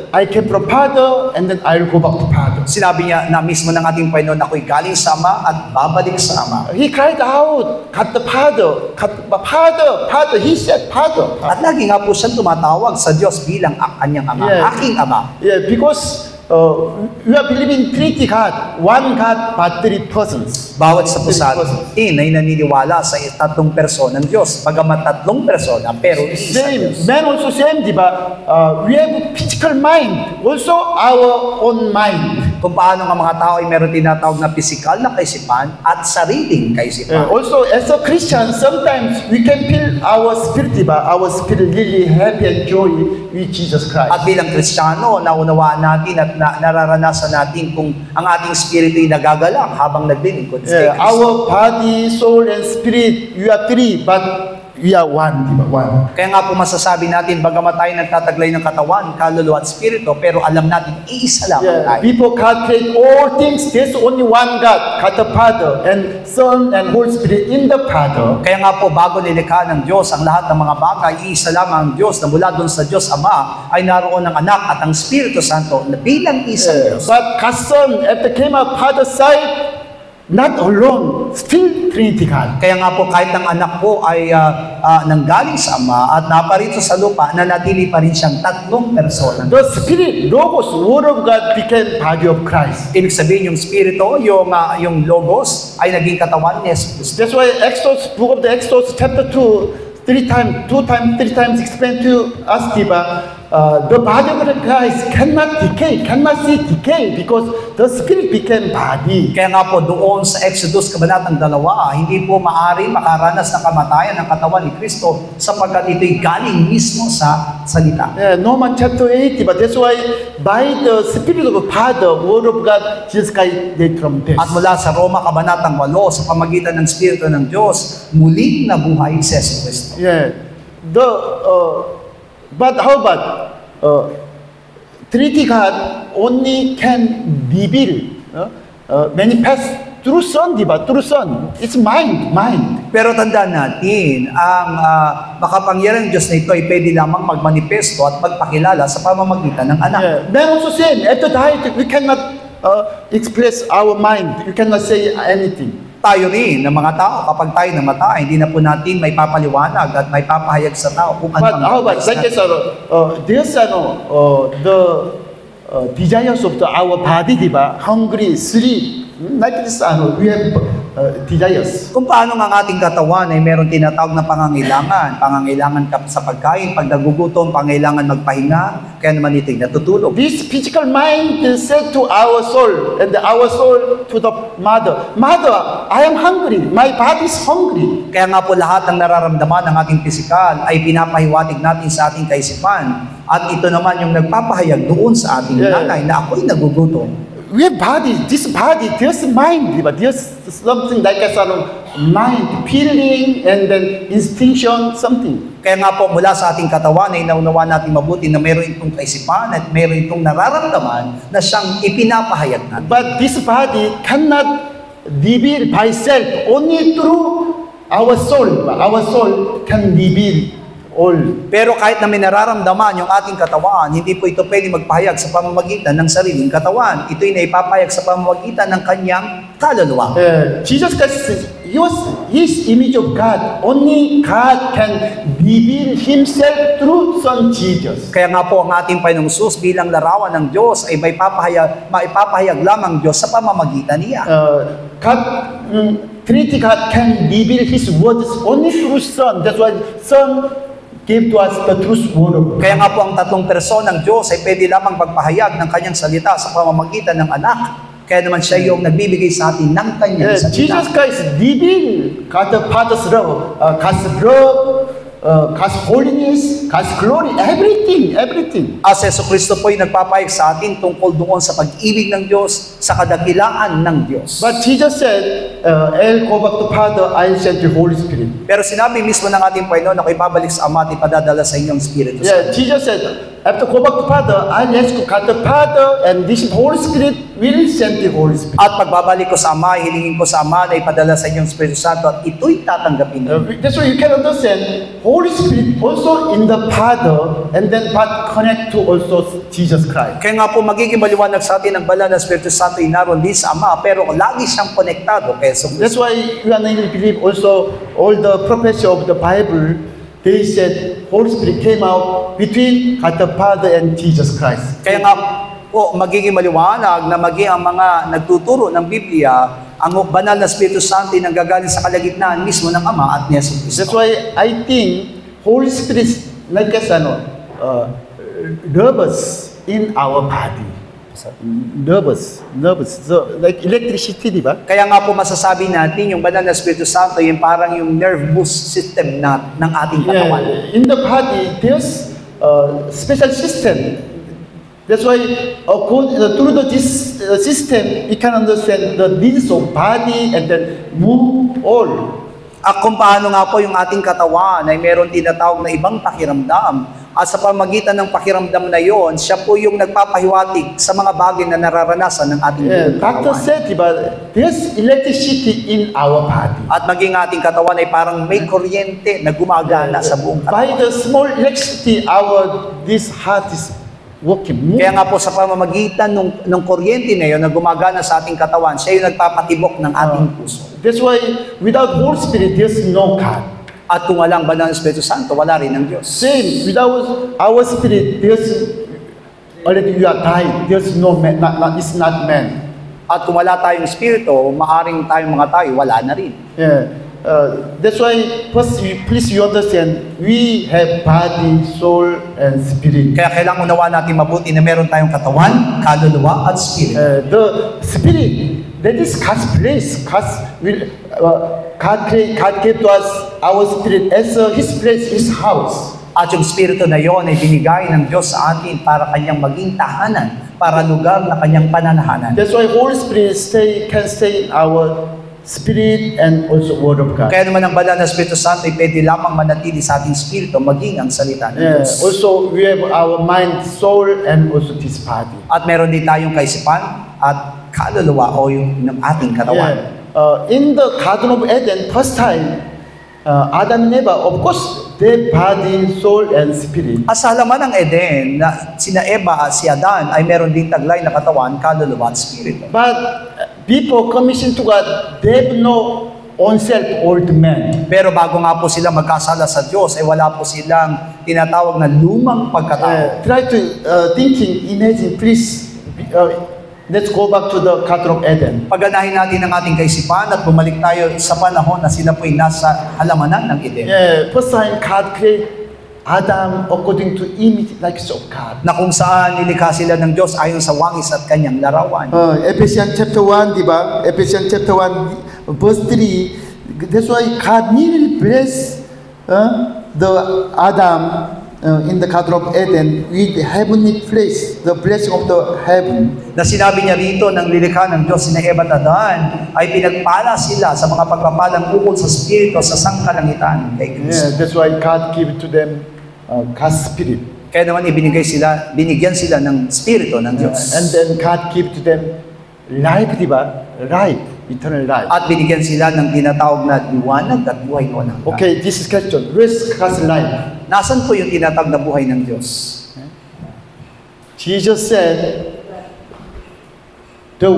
I came from Father and then I'll go back to Father. Sinabi niya na mismo ng ating Panginoon, ako'y galing sa Ama at babalik sa Ama. He cried out, God the Father, Father, He said, Father. At lagi nga po siyang tumatawag sa Diyos bilang kanyang Ama, Yeah. aking Ama. Yeah, because we are believing Trinity God, one God but three persons. Bawat sa po sa atin ay naniniwala sa tatlong persona ng Diyos. Bagamat tatlong persona, pero isa Same, Diyos. man also same, di ba? We have physical mind, also our own mind. Kung paano nga mga tao ay meron tinatawag na pisikal na kaisipan at sariling kaisipan. Also, as a Christian, sometimes we can feel our spirit, di ba? Our spirit really happy and joy with Jesus Christ. At bilang Kristiyano, naunawaan natin at nararanasan natin kung ang ating spirito ay nagagalak habang naglilingkod sa Yeah, Kristo. our body, soul, and spirit, we are three, but we are one, di ba? One. Kaya nga po masasabi natin, bagamat tayo nagtataglay ng katawan, kaluluwa at spirito, pero alam natin, iisa lang Yeah, tayo. before God created all things, there's only one God, God the Father, and Son and Holy Spirit in the Father. Kaya nga po, bago nilikha ng Diyos ang lahat ng mga bagay, iisa lamang ang Diyos na mula doon sa Diyos Ama ay naroon ang Anak at ang Espiritu Santo na bilang isang Yeah, Diyos. but God's Son, after came out Father's side, not alone, still Trinity God. Kaya nga po, kahit ang anak po ay nanggaling sa Ama at naparito sa lupa, nanatili pa rin siyang tatlong persona. The Spirit, Logos, Word of God became body of Christ. Ibig sabihin, yung Espiritu, yung Logos, ay naging katawan ni Jesus. That's why Exodus, book of the Exodus, chapter 2, three times explain to us, diba? The body of Christ cannot decay, cannot see decay because the Spirit became body. Kaya nga po doon sa Exodus Kabanatang 2, hindi po maaari makaranas ng kamatayan ng katawan ni Kristo sapagkat ito'y galing mismo sa salita. Yeah, Romans chapter 8, diba? That's why by the Spirit of the Father, Word of God, Jesus Christ died from death. At mula sa Roma Kabanatang 8, sa pamagitan ng Espiritu ng Diyos, muling nabuhay si Jesus Kristo. Yeah, but how about Trinity God only can reveal, manifest through Son, diba? Through Son. It's mind. Pero tandaan natin, ang makapangyarang Diyos na ito ay pwede lamang magmanifesto at magpakilala sa pamamagitan ng anak. Yeah. Man also same. After died, we cannot express our mind. You cannot say anything. Tayo rin, ng mga tao, kapag tayo namatay, hindi na po natin may papaliwanag at may papahayag sa tao kung ano But how about like I said, there's the desires of our body, diba? Hungry, sleep. Like this, we have desires. Kung paano ang ating katawan ay meron tinatawag na pangangailangan sa pagkain, pag nagugutom, pangailangan magpahinga, kaya naman ito'y natutulog. This physical mind is said to our soul, and our soul to the mother. Mother, I am hungry. My body is hungry. Kaya nga po lahat ng nararamdaman ng ating pisikal ay pinapahiwatig natin sa ating kaisipan. At ito naman yung nagpapahayag doon sa ating nanay na ako'y nagugutom. We have body, this body, there's mind, but there's something like a sort of mind, feeling, and then instinction, something. Kaya nga po mula sa ating katawan ay naunawa natin mabuti na meron itong kaisipan at meron itong nararamdaman na siyang ipinapahayag natin. But this body cannot reveal by self, only through our soul. Our soul can reveal all. Pero kahit na may nararamdaman yung ating katawan, hindi po ito pwede magpahayag sa pamamagitan ng sariling katawan. Ito'y naipapahayag sa pamamagitan ng kanyang kaluluwa. Jesus Christ, he was his image of God. Only God can reveal himself through Son Jesus. Kaya nga po ang ating Panginoong Hesus bilang larawan ng Diyos ay maipapahayag lamang Diyos sa pamamagitan niya. Trinity God can reveal His words only through Son. That's why Son gave to us the truth word of God. Kaya nga po ang tatlong person ng Diyos ay pwede lamang magpahayag ng kanyang salita sa pamamagitan ng anak. Kaya naman siya yung nagbibigay sa atin ng kanyang salita. Jesus Christ revealed God the Father's love, God's holiness, God's glory, everything. As Jesucristo po ay nagpapahayag sa atin tungkol doon sa pag-ibig ng Diyos, sa kadakilaan ng Diyos. But Jesus said, I'll go back to Father, I'll send the Holy Spirit. Pero sinabi mismo ng ating Panginoon na ako'y babalik sa Ama at ipadadala sa inyong Espiritu. Jesus said, I have to go back to Father, I'll ask God the Father, and this Holy Spirit will send the Holy Spirit. At pagbabalik ko sa Ama, hilingin ko sa Ama na ipadala sa inyong Espiritu Santo at ito'y tatanggapin niyo. That's why you can understand, Holy Spirit also in the Father, and then but connect to also Jesus Christ. Kaya nga po magiging maliwanag sa atin ang banal na Espiritu Santo ay naroon din sa Ama, pero lagi siyang konektado kay Jesus. That's why you and I believe also all the prophecy of the Bible, they said Holy Spirit came out between God the Father and Jesus Christ. Kaya nga po magiging maliwanag na maging ang mga nagtuturo ng Biblia, ang banal na Espiritu Santo ay nanggagaling sa kalagitnaan mismo ng Ama at ni Jesus Cristo. That's why I think Holy Spirit like us nervous in our body. Nervous. So, like electricity, di ba? Kaya nga po masasabi natin yung banal na Espiritu Santo yung parang yung nerve boost system ng ating katawan. In the body, there's special system. That's why through this system, we can understand the needs of body and then move all. At kung paano nga po yung ating katawan ay meron tinatawag na ibang pakiramdam. At sa pamagitan ng pakiramdam na yon, siya po yung nagpapahiwatig sa mga bagay na nararanasan ng ating Doctor katawan. said, diba, there's electricity in our body. At maging ating katawan ay parang may kuryente na gumagana sa buong By katawan. the small electricity, this heart is working. Kaya nga po sa pamamagitan ng kuryente na yun na gumagana sa ating katawan, siya yung nagpapatibok ng ating puso. That's why without Holy Spirit, there's no God. At kung walang banal na Espiritu Santo, wala rin ang Diyos. Same, without our spirit, there's already you are dying. There's no man, it's not man. At kung wala tayong Espiritu, maaring tayong mga tayo, wala na rin. That's why, first, please you understand, we have body, soul, and spirit. Kaya kailangan unawa natin mabuti na meron tayong katawan, kaluluwa, at Espiritu. The spirit, that is God's place. God gave to us our spirit as His place, His house. At yung Espiritu na yon ay binigay ng Diyos sa atin para kanyang maging tahanan, para lugar na kanyang pananahanan. That's why Holy Spirit can stay in our spirit and also Word of God. Kaya naman ang banal na Espiritu Santo ay pwede lamang manatili sa ating Espiritu, maging ang salita ng Diyos. Also, we have our mind, soul, and also this body. At meron din tayong kaisipan at kaluluwa o yung ng ating katawan. In the Garden of Eden, first time, Adam and Eva, of course, their body, soul, and spirit. At sa halaman ng Eden, na sina Eva at si Adan ay meron din taglay na katawan, kaluluwa at Espiritu. But before commission to God, they have no own self, old man. Pero bago nga po sila magkasala sa Diyos, ay wala po silang tinatawag na lumang pagkatao. Try to imagine, please, let's go back to the Garden of Eden. Pagganahin natin ang ating kaisipan at bumalik tayo sa panahon na sila po'y nasa halamanan ng Eden. First time God created Adam according to image likeness of God. Na kung saan nilikha sila ng Diyos ayon sa wangis at kanyang larawan. Ephesians chapter 1, di ba? Ephesians chapter 1, verse 3. That's why God really blessed the Adam in the Garden of Eden with the heavenly place, the blessing of the heaven. Na sinabi niya rito ng lilikha ng Diyos na Eva at Adan ay pinagpala sila sa mga pagpapalang ukol sa Espiritu sa sangkalangitan kay Kristo. That's why God gave to them God's Spirit. Kaya naman binigyan sila ng Espiritu ng Diyos. And then God gave to them life, di ba? Life. eternal life. At binigyan sila ng tinatawag na liwanag at buhay na walang hanggan. Okay, this is question. Where's God's life? Nasaan po yung tinatawag na buhay ng Diyos? Jesus said, the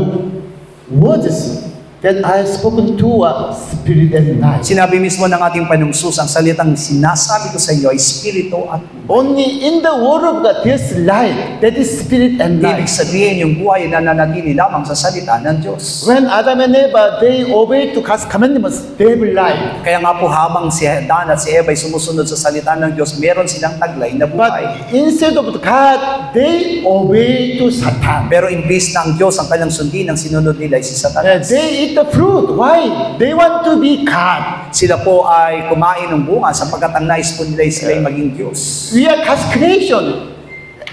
words that I have spoken to are spirit and life. Sinabi mismo ng ating Panginoong ang salitang sinasabi ko sa iyo ay espiritu at buhay. Only in the word of God there's life. That is spirit and Ibig life. sabihin yung buhay na nananatili lamang sa salita ng Diyos. When Adam and Eva, they obey to God's commandments, they have life. Kaya nga po habang si Dan at si Eva ay sumusunod sa salita ng Diyos, meron silang taglay na buhay. But instead of God, they obey to Satan. Pero imbis na ang Diyos ang kanilang sundin, ang sinunod nila ay si Satanas. They eat the fruit. Why? They want to be God. Sila po ay kumain ng bunga sapagkat ang nais po nila ay sila ay maging Diyos. We are God's creation.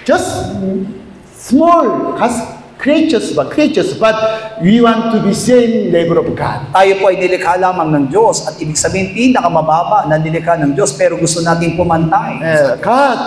Just small God's creatures, but we want to be same level of God. Tayo po ay nilikha lamang ng Diyos at ibig sabihin pinakamababa na nilikha ng Diyos pero gusto nating pumantay. God,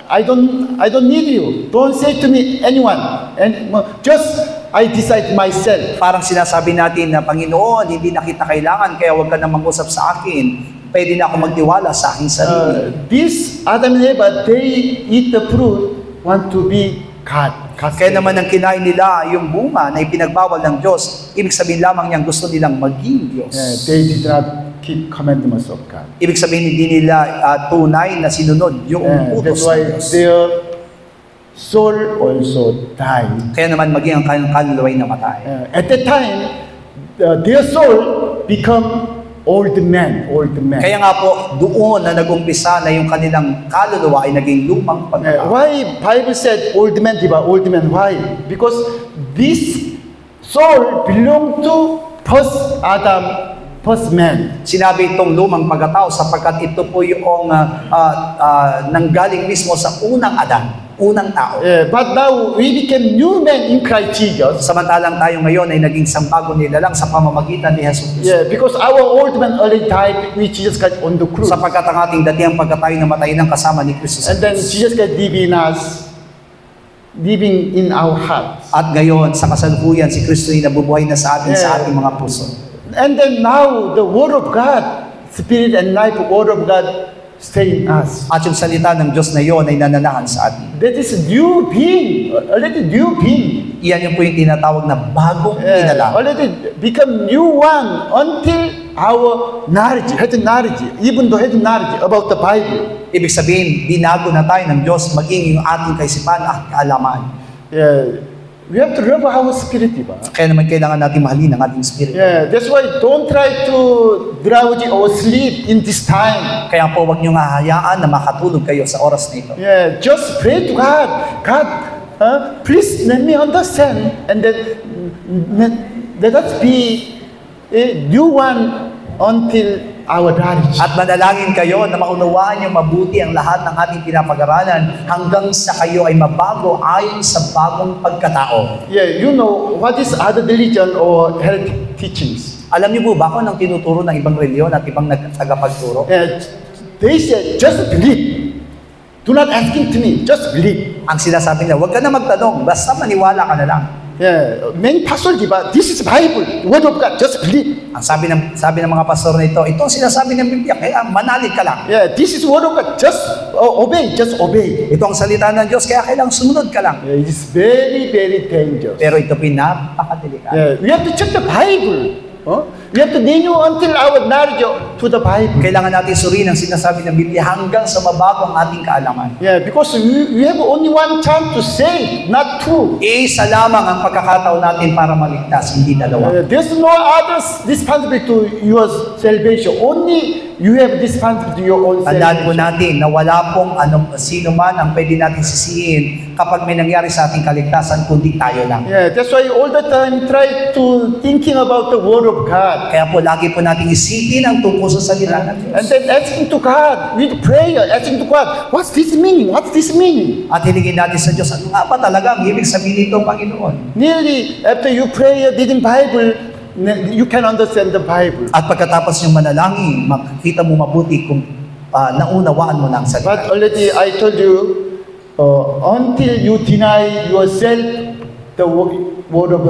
I don't need you. Don't say to me anyone. And just I decide myself. Parang sinasabi natin na Panginoon, hindi na kita kailangan kaya huwag ka na mag-usap sa akin. Pwede na ako magtiwala sa aking sarili. This Adam and Eva, they eat the fruit, want to be God. Kaya naman ang kinain nila yung bunga na ipinagbawal ng Diyos, ibig sabihin lamang niyang gusto nilang maging Diyos. They did not keep commandments of God. Ibig sabihin hindi nila tunay na sinunod yung utos That's why ng Diyos. their soul also died. Kaya naman maging ang kanilang kaluluwa ay namatay. At that time, their soul become old man. Kaya nga po, doon na nag-umpisa na yung kanilang kaluluwa ay naging lumang pagkatao. Why Bible said old man, diba? Old man, why? Because this soul belonged to first Adam, first man. Sinabi itong lumang pagkatao sapagkat ito po yung nanggaling mismo sa unang Adan, unang tao. But now we became new men in Christ Jesus. Samantalang tayo ngayon ay naging sambago nila lang sa pamamagitan ni Jesus Cristo. Because our old man already died with Jesus Christ on the cross. Sapagkat ang ating datihang pagkatayo namatay ng kasama ni Kristo sa And then krus. Jesus Christ living in our hearts. At ngayon, sa kasalukuyan, si Kristo ay nabubuhay na sa atin, sa ating mga puso. And then now the Word of God, Spirit and life, Word of God stay in us. At yung salita ng Diyos na iyon ay nananahan sa atin. That is new being, already new being. Iyan yung po yung tinatawag na bagong inalang. Already become new one until our knowledge, even though knowledge about the Bible. Ibig sabihin, binago na tayo ng Diyos maging yung ating kaisipan at kaalaman. We have to love our spirit, diba? Kaya naman kailangan natin mahalin ang ating spirit. That's why don't try to drowsy or sleep in this time. Kaya po huwag niyong hahayaan na makatulog kayo sa oras na ito. Just pray to God. God, please let me understand, and then let us be a new one until our knowledge. At manalangin kayo na maunawaan niyo mabuti ang lahat ng ating pinapag-aralan hanggang sa kayo ay mabago ayon sa bagong pagkatao. You know what is other religion or heretic teachings? Alam niyo po ba kung anong tinuturo ng ibang reliyon at ibang tagapagturo? They said, just believe. Do not asking to me, just believe. Ang sinasabi nila, huwag ka na magtanong, basta maniwala ka na lang. Many pastors, diba? This is Bible, Word of God, just believe. Ang sabi ng mga pastor na ito ang sinasabi ng Biblia, kaya manalig ka lang. This is Word of God, just obey, just obey. Ito ang salita ng Diyos, kaya kailangang sumunod ka lang. It is very, very dangerous. Pero ito pinapakadelikado. We have to check the Bible. We have to renew until our knowledge to the Bible. Kailangan natin suriin ang sinasabi ng Biblia hanggang sa mabago ang ating kaalaman. Because we have only one chance to save, not two. Isa lamang ang pagkakataon natin para maligtas, hindi dalawa. There's no other responsibility to your salvation. Only you have responsibility to your own Tandaan po salvation. natin na wala pong sino man ang pwede natin sisihin kapag may nangyari sa ating kaligtasan, kundi tayo lang. That's why all the time try to thinking about the Word of God. Kaya po lagi po natin isipin ang tungkol sa salita ng Diyos. And then asking to God, with prayer, asking to God, what's this meaning? What's this meaning? At hilingin natin sa Diyos, ano nga ba talaga ang ibig sabihin nito, Panginoon? Nearly, after you pray, reading Bible, you can understand the Bible. At pagkatapos yung manalangin, makikita mo mabuti kung naunawaan mo na ang But salita. already I told you, until you deny yourself, word of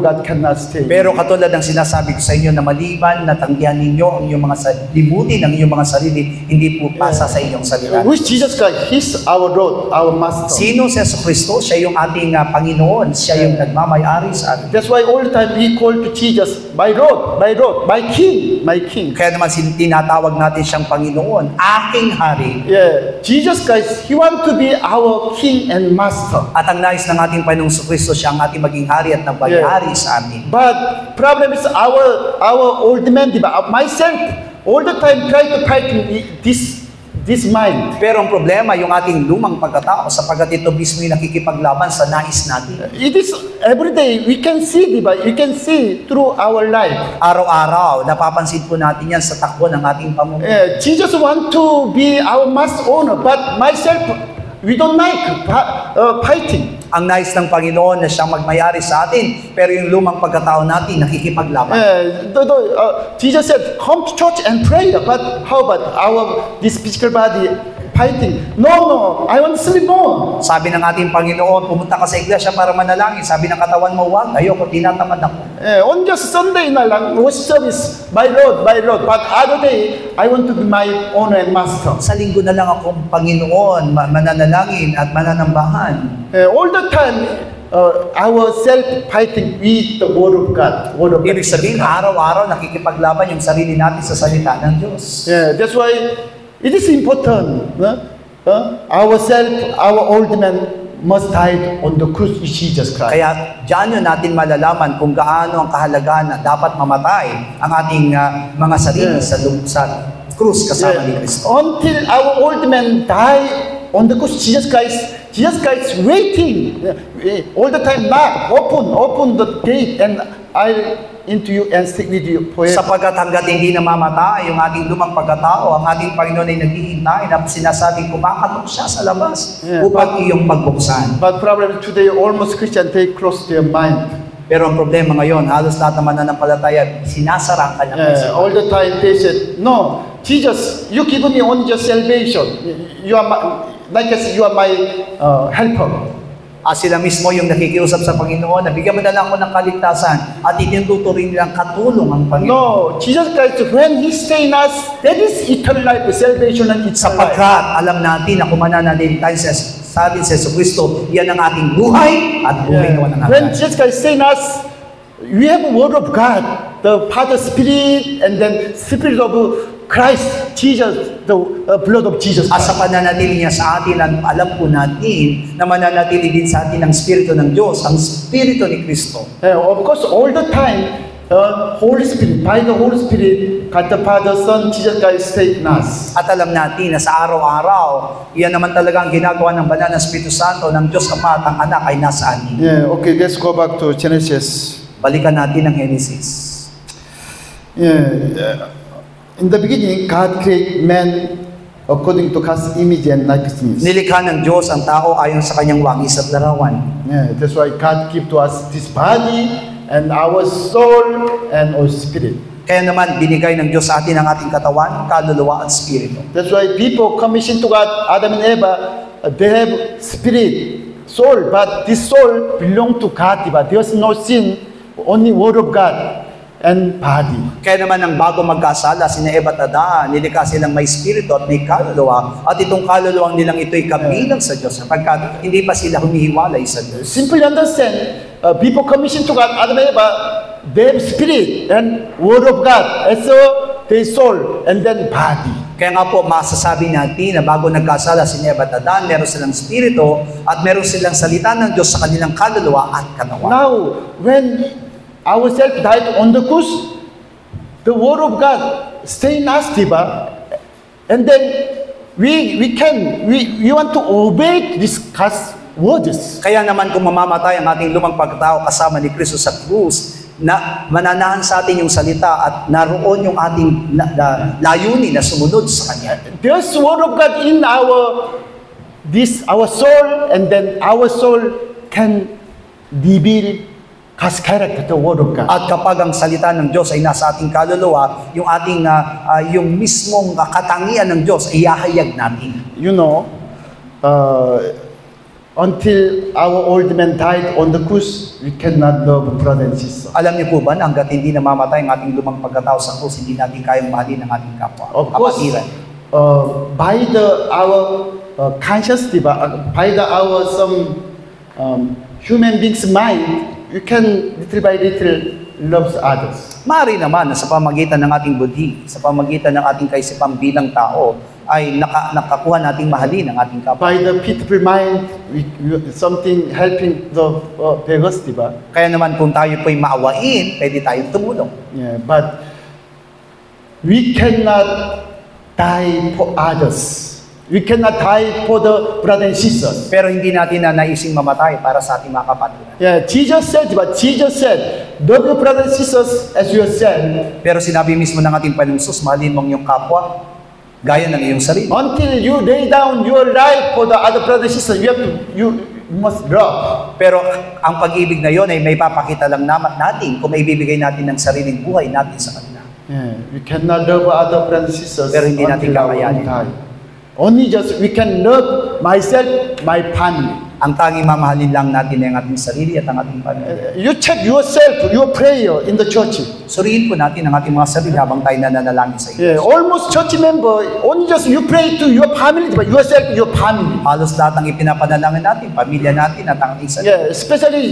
God cannot stay. Pero katulad ng sinasabi ko sa inyo na maliban na tanggihan ninyo ang inyong mga libutin ang inyong mga sarili, hindi po pasa sa inyong salita. Which Jesus Christ, He's our Lord, our Master. Sino si Jesucristo? Siya yung ating Panginoon. Siya yung nagmamay-ari sa atin. That's why all the time we call to Jesus, my Lord, my Lord, my King, my King. Kaya naman tinatawag natin siyang Panginoon, aking hari. Yeah, Jesus Christ, He wants to be our King and Master. At ang nais ng ating Panginoong Jesucristo, siya ang ating maging hari at nagbayari sa atin. But problem is our old man, diba? Myself, all the time try to fight this mind. Pero ang problema, yung ating lumang pagkatao, sapagkat ito mismo yung nakikipaglaban sa nais natin. It is every day we can see, diba? We can see through our life. Araw-araw, napapansin po natin yan sa takbo ng ating pamumuhay. Jesus want to be our master owner, but myself, we don't like fighting. Ang nais ng Panginoon na siyang magmayari sa atin, pero yung lumang pagkatao natin nakikipaglaban. Jesus said, come to church and pray, but how about this physical body fighting? No, I want to sleep more. Sabi ng ating Panginoon, pumunta ka sa iglesia para manalangin. Sabi ng katawan mo, wag, ayoko, tinatamad ako. On just Sunday na lang, worship service, my Lord. But other day, I want to be my owner and master. Sa linggo na lang akong Panginoon, mananalangin at mananambahan. All the time, our self-fighting with the Word of God. Ibig sabihin, araw-araw nakikipaglaban yung sarili natin sa salita ng Diyos. Yeah, that's why it is important. Our old man must die on the cross with Jesus Christ. Kaya diyan yun natin malalaman kung gaano ang kahalagaan na dapat mamatay ang ating mga sarili sa krus kasama ni Kristo. Until our old man die on the cross, Jesus Christ waiting all the time. Knock, open the gate, and I'll into you and stick with you forever. Sapagkat hanggat hindi namamatay yung ating lumang pagkatao, ang ating Panginoon ay naghihintay na sinasabing kumakatok siya sa labas upang iyong pagbuksan. But problem today, almost Christian take close their mind. Pero ang problema ngayon, halos lahat ng mananampalataya, sinasara ang kanyang isipan. All the time they said, no, Jesus, you give me only your salvation. You are my helper. Sila mismo yung nakikiusap sa Panginoon, nabigyan mo na lang ako ng kaligtasan at itinuturing nilang katulong ang Panginoon. No, Jesus Christ, when He stay in us, that is eternal life, salvation and eternal life. Sapagkat alam natin na kung mananatili tayo sabi sa Jesucristo, yan ang ating buhay at buhay naman ang When Jesus Christ stay in us, we have a Word of God, the Father Spirit, and then Spirit of Christ, Jesus, the blood of Jesus Christ. Sa pananatili niya sa atin, alam po natin na mananatili din sa atin ang Espiritu ng Diyos, ang Espiritu ni Kristo. Of course, all the time, Holy Spirit, by the Holy Spirit, God the Father, Son, Jesus Christ stay in us. At alam natin na sa araw-araw, iyan naman talaga ang ginagawa ng banal na Espiritu Santo ng Diyos Ama at ang Anak ay nasa atin. Yeah, okay, let's go back to Genesis. Balikan natin ang Genesis. In the beginning, God created man according to God's image and likeness. Nilikha ng Diyos ang tao ayon sa kanyang wangis at larawan. Yeah, that's why God give to us this body and our soul and our spirit. Kaya naman, binigay ng Diyos sa atin ang ating katawan, kaluluwa at spirito. That's why people commission to God, Adam and Eva, they have spirit, soul, but this soul belong to God. But there's no sin, only Word of God and body. Kaya naman ang bago magkasala, sina Eva at Adan, nilikha silang may spirito at may kaluluwa, at itong kaluluwang nilang ito'y kabilang sa Diyos, sapagkat hindi pa sila humihiwalay sa Diyos. Simply understand, people commission to God, Adam and Eva, they have spirit and Word of God, and so their soul, and then body. Kaya nga po, masasabi natin na bago nagkasala si Eva at Adan, meron silang spirito at meron silang salita ng Diyos sa kanilang kaluluwa at katawan. Now, when ourselves died on the cross, the Word of God stay in us, diba? And then we want to obey this God's words. Kaya naman kung mamamatay ang ating lumang pagkatao kasama ni Kristo sa krus, na mananahan sa atin yung salita at naroon yung ating layunin na sumunod sa Kanya. There's Word of God in our soul, and then our soul can reveal God's character, the Word of God. At kapag ang salita ng Diyos ay nasa ating kaluluwa, yung ating yung mismong katangian ng Diyos ay ihahayag natin. You know, until our old man died on the cross, we cannot love brother and sister. Alam niyo po ba na hanggat hindi namamatay ang ating lumang pagkatao sa krus, hindi natin kayang mahalin ang ating kapwa? Of course, kapatiran. by our conscious, by our some human beings' mind, you can little by little love others. Maaari naman na sa pamagitan ng ating budhi, sa pamagitan ng ating kaisipang bilang tao, ay nakakuha nating mahalin ang ating kapwa. By the pitiful mind, something helping the beggars, Kaya naman kung tayo po'y maawain, pwede tayong tumulong. Yeah, but we cannot die for others. We cannot die for the brothers and sisters. Pero hindi natin na naising mamatay para sa ating mga kapatid. Yeah, Jesus said, love your brothers and sisters as yourself. Pero sinabi mismo ng ating Panginoon Jesus, mahalin mong iyong kapwa, gaya ng iyong sarili. Until you lay down your life for the other brothers and sisters, you must love. Pero ang pag-ibig na yon ay may papakita lang natin kung may ibibigay natin ng sariling buhay natin sa kanila. Yeah, we cannot love other brothers and sisters Pero hindi natin until our kakayanin. own time. Only just we can love myself, my family. Ang tanging mamahalin lang natin ay ang ating sarili at ang ating pamilya. You check yourself, your prayer in the church. Suriin po natin ang ating mga sarili habang tayo nananalangin sa Yeah, Diyos. almost church member, only just you pray to your family, but yourself, your family. Halos lahat ng ipinapanalangin natin, pamilya natin at ang ating sarili. Yeah, especially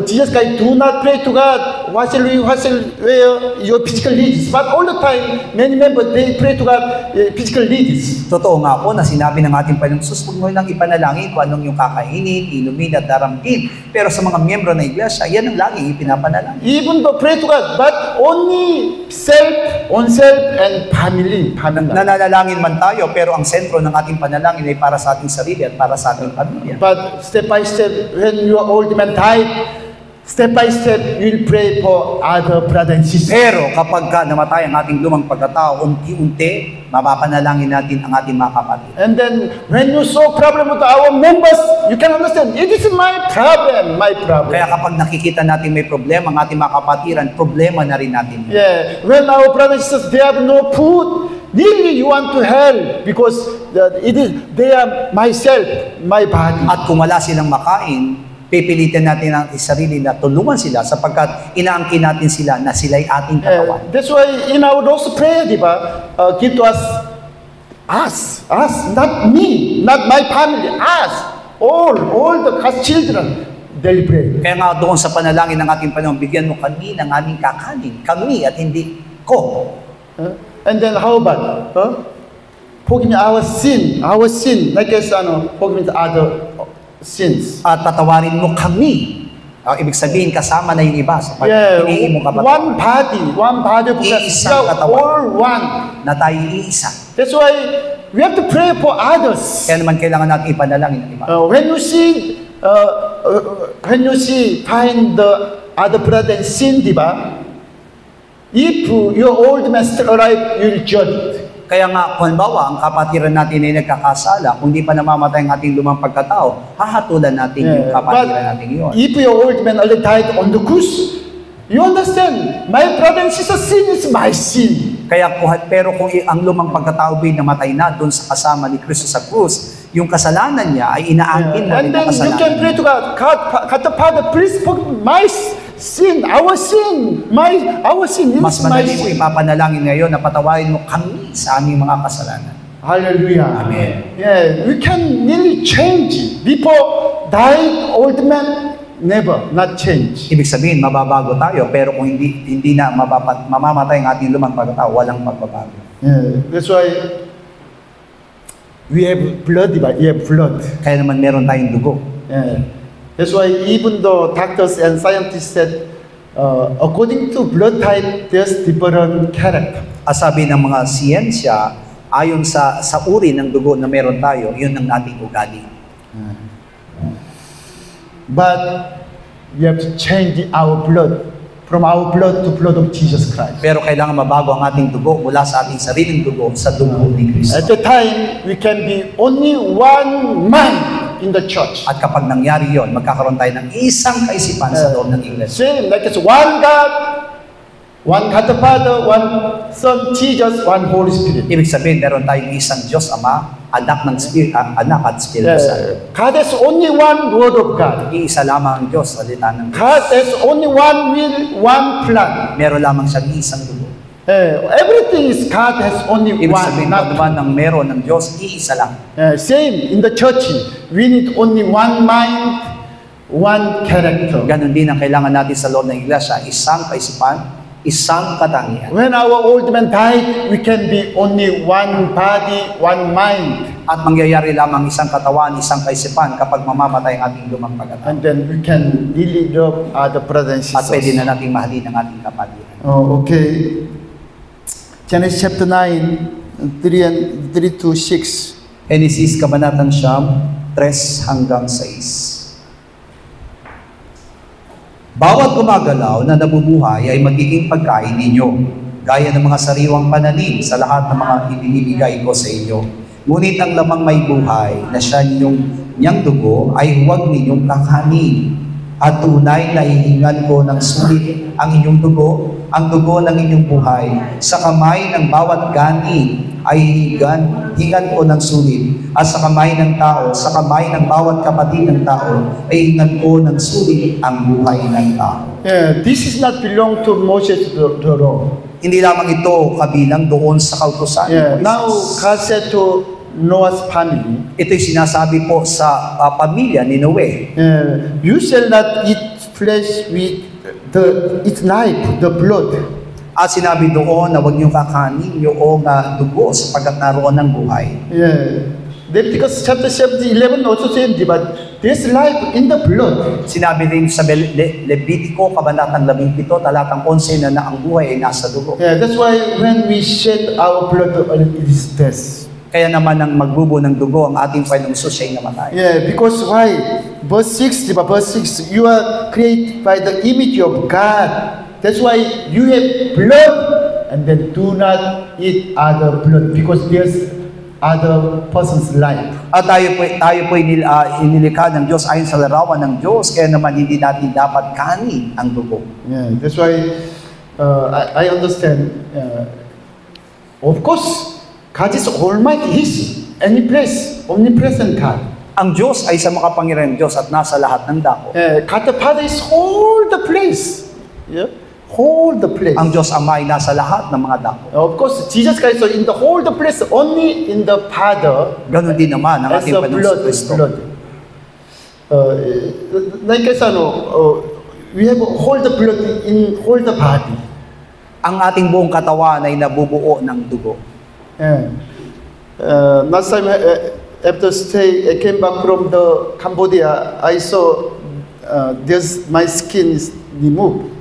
Jesus Christ, do not pray to God, what shall where your physical needs. But all the time, many members, they pray to God physical needs. Totoo nga po na sinabi ng ating Panginoon Jesus, huwag mo lang ipanalangin kung anong yung kakainin, inumin at daramdin. Pero sa mga miyembro ng iglesia, yan ang laging ipinapanalangin. Even though pray to God, but only oneself and family. Nananalangin man tayo, pero ang sentro ng ating panalangin ay para sa ating sarili at para sa ating pamilya. But step by step, when your old man died, step by step, you'll pray for other brothers and sisters. Pero kapag ka namatay ang ating lumang pagkatao, unti-unti, mapapanalangin natin ang ating mga kapatid. And then, when you solve problem with our members, you can understand, it is my problem. Kaya kapag nakikita natin may problema ang ating mga kapatiran, problema na rin natin. Yeah, when our brothers and sisters, they have no food, really you want to help because they are myself, my body. At kung wala silang makain, pipilitin natin ang sarili na tulungan sila sapagkat inaangkin natin sila na sila'y ating katawan. That's why in our Lord's Prayer, give to us, not me, not my family, us, all the children, they'll pray. Kaya nga doon sa panalangin ng ating Panginoon, bigyan mo kami ng aming kakanin, kami at hindi ko. And then how about, forgive me our sin, like as, forgive me the other sins. At patawarin mo kami. Ibig sabihin, kasama na yung iba sa pag-hinihingi mo kapatawan. One body of God. Iisang katawan. All one. Na tayo iisa. That's why we have to pray for others. Kaya naman kailangan natin ipanalangin ng iba. When you see, find the other brother in sin, if your old man still alive, you'll judge it. Kaya nga, kung halimbawa, ang kapatiran natin ay nagkakasala, kung di pa namamatay ang ating lumang pagkatao, hahatulan natin yung kapatiran natin yun. If your old man already died on the cross, you understand, my brother and sister, sin is my sin. Pero kung ang lumang pagkatao ba'y namatay na doon sa kasama ni Kristo sa krus, yung kasalanan niya ay inaangkin na rin ang kasalanan. And then you can pray to God, God the Father, please forgive my sin, our sin. Mas madali mo ipapanalangin ngayon na patawarin mo kami sa aming mga kasalanan. Hallelujah. Amen. Yeah, we can really change. Before died, old man, never, not change. Ibig sabihin, mababago tayo, pero kung hindi na mamamatay ang ating lumang pagkatao, walang magbabago. Yeah, that's why we have blood, we have blood. Kaya naman meron tayong dugo. Yeah. That's why even though doctors and scientists said, according to blood type, there's different character. Sabi ng mga siyensya, ayon sa uri ng dugo na meron tayo, yun ang ating ugali. But we have to change our blood from our blood to blood of Jesus Christ. Pero kailangan mabago ang ating dugo mula sa ating sariling dugo sa dugo ni Kristo. At the time, we can be only one man in the church. At kapag nangyari yon, magkakaroon tayo ng isang kaisipan sa loob ng iglesia. Same, like it's one God the Father, one Son, Jesus, one Holy Spirit. Ibig sabihin, meron tayong isang Diyos Ama anak at Espiritu Santo. God has only one word of God. Iisa lamang ang Diyos, salita ng Diyos. God has only one will, one plan. Meron lamang siyang isang dugo. Everything is God has only Ibig one. sabihin, Not naman ng meron ng Diyos, iisa lang. same in the church. We need only one mind, one character. Ganon din ang kailangan natin sa loob ng iglesia, isang kaisipan, isang katangian. When our old man died, we can be only one body, one mind. At mangyayari lamang isang katawan, isang kaisipan kapag mamamatay ang ating lumang pagkatao. And then we can really love other brothers and At pwede sisters. na nating mahalin ang ating kapatiran. Okay. Genesis chapter 9, 3 to 6. Genesis, Kabanatang Siyam, 3 hanggang 6. Bawat gumagalaw na nabubuhay ay magiging pagkain ninyo, gaya ng mga sariwang pananim sa lahat ng mga ibinibigay ko sa inyo. Ngunit ang lamang may buhay na siya niyang dugo ay huwag ninyong kakanin. At tunay na hihingan ko ng sulit ang inyong dugo, ang dugo ng inyong buhay. Sa kamay ng bawat ganin ay hingan ko ng sulit. At sa kamay ng tao, sa kamay ng bawat kapatid ng tao, ay hingan ko ng sulit ang buhay ng tao. This is not belong to Moses the law. Hindi lamang ito kabilang doon sa kautusan. Now God said to Noah's family, Ito'y sinasabi po sa pamilya ni Noe. you shall not eat flesh with its life, the blood. At sinabi doon na huwag niyong kakanin yung dugo sapagkat naroon ng buhay. Leviticus chapter 11 also says, but there's life in the blood. Sinabi din sa Levitico, Kabanatang 17, talatang 11 na ang buhay ay nasa dugo. That's why when we shed our blood, it is death. Kaya naman ang magbubo ng dugo, ang ating Panginoong Hesus ay namatay. Because why? Verse 6, verse 6, you are created by the image of God. That's why you have blood, and then do not eat other blood, because there's other person's life. At tayo po inilikha ng Diyos ayon sa larawan ng Diyos, kaya naman hindi natin dapat kanin ang dugo. That's why I understand. Of course, God is Almighty. He's any place, omnipresent God. Ang Diyos ay sa makapangyarihang Diyos at nasa lahat ng dako. God the Father is whole the place. Whole the place. Ang Diyos Ama ay nasa lahat ng mga dako. Of course, Jesus Christ is in the whole the place, only in the Father. Ganon din naman ang As ating the Panginoong Kristo. blood. Like I said, we have whole the blood in whole the body. Ang ating buong katawan ay nabubuo ng dugo. Last time after stay, I came back from the Cambodia. I saw my skin is removed.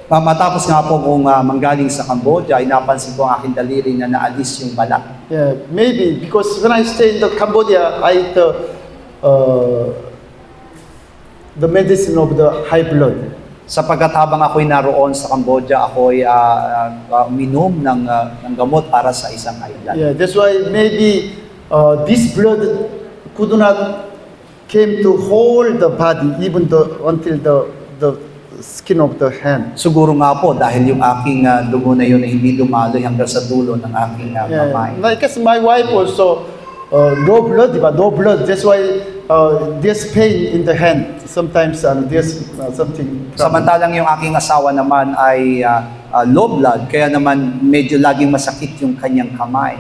Matapos nga po kung manggaling sa Cambodia, ay napansin ko ang aking daliri na naalis yung balat. Maybe because when I stay in the Cambodia, I eat the medicine of the high blood. Sapagkat habang ako'y naroon sa Cambodia, ako'y minom ng gamot para sa isang high blood. That's why maybe this blood could not came to hold the body even until the skin of the hand. Siguro nga po dahil yung aking dugo na yun ay hindi dumaloy hanggang sa dulo ng aking kamay. Because my wife also no blood, no blood. That's why there's pain in the hand. Sometimes there's something. Samantalang yung aking asawa naman ay low blood, kaya naman medyo laging masakit yung kanyang kamay.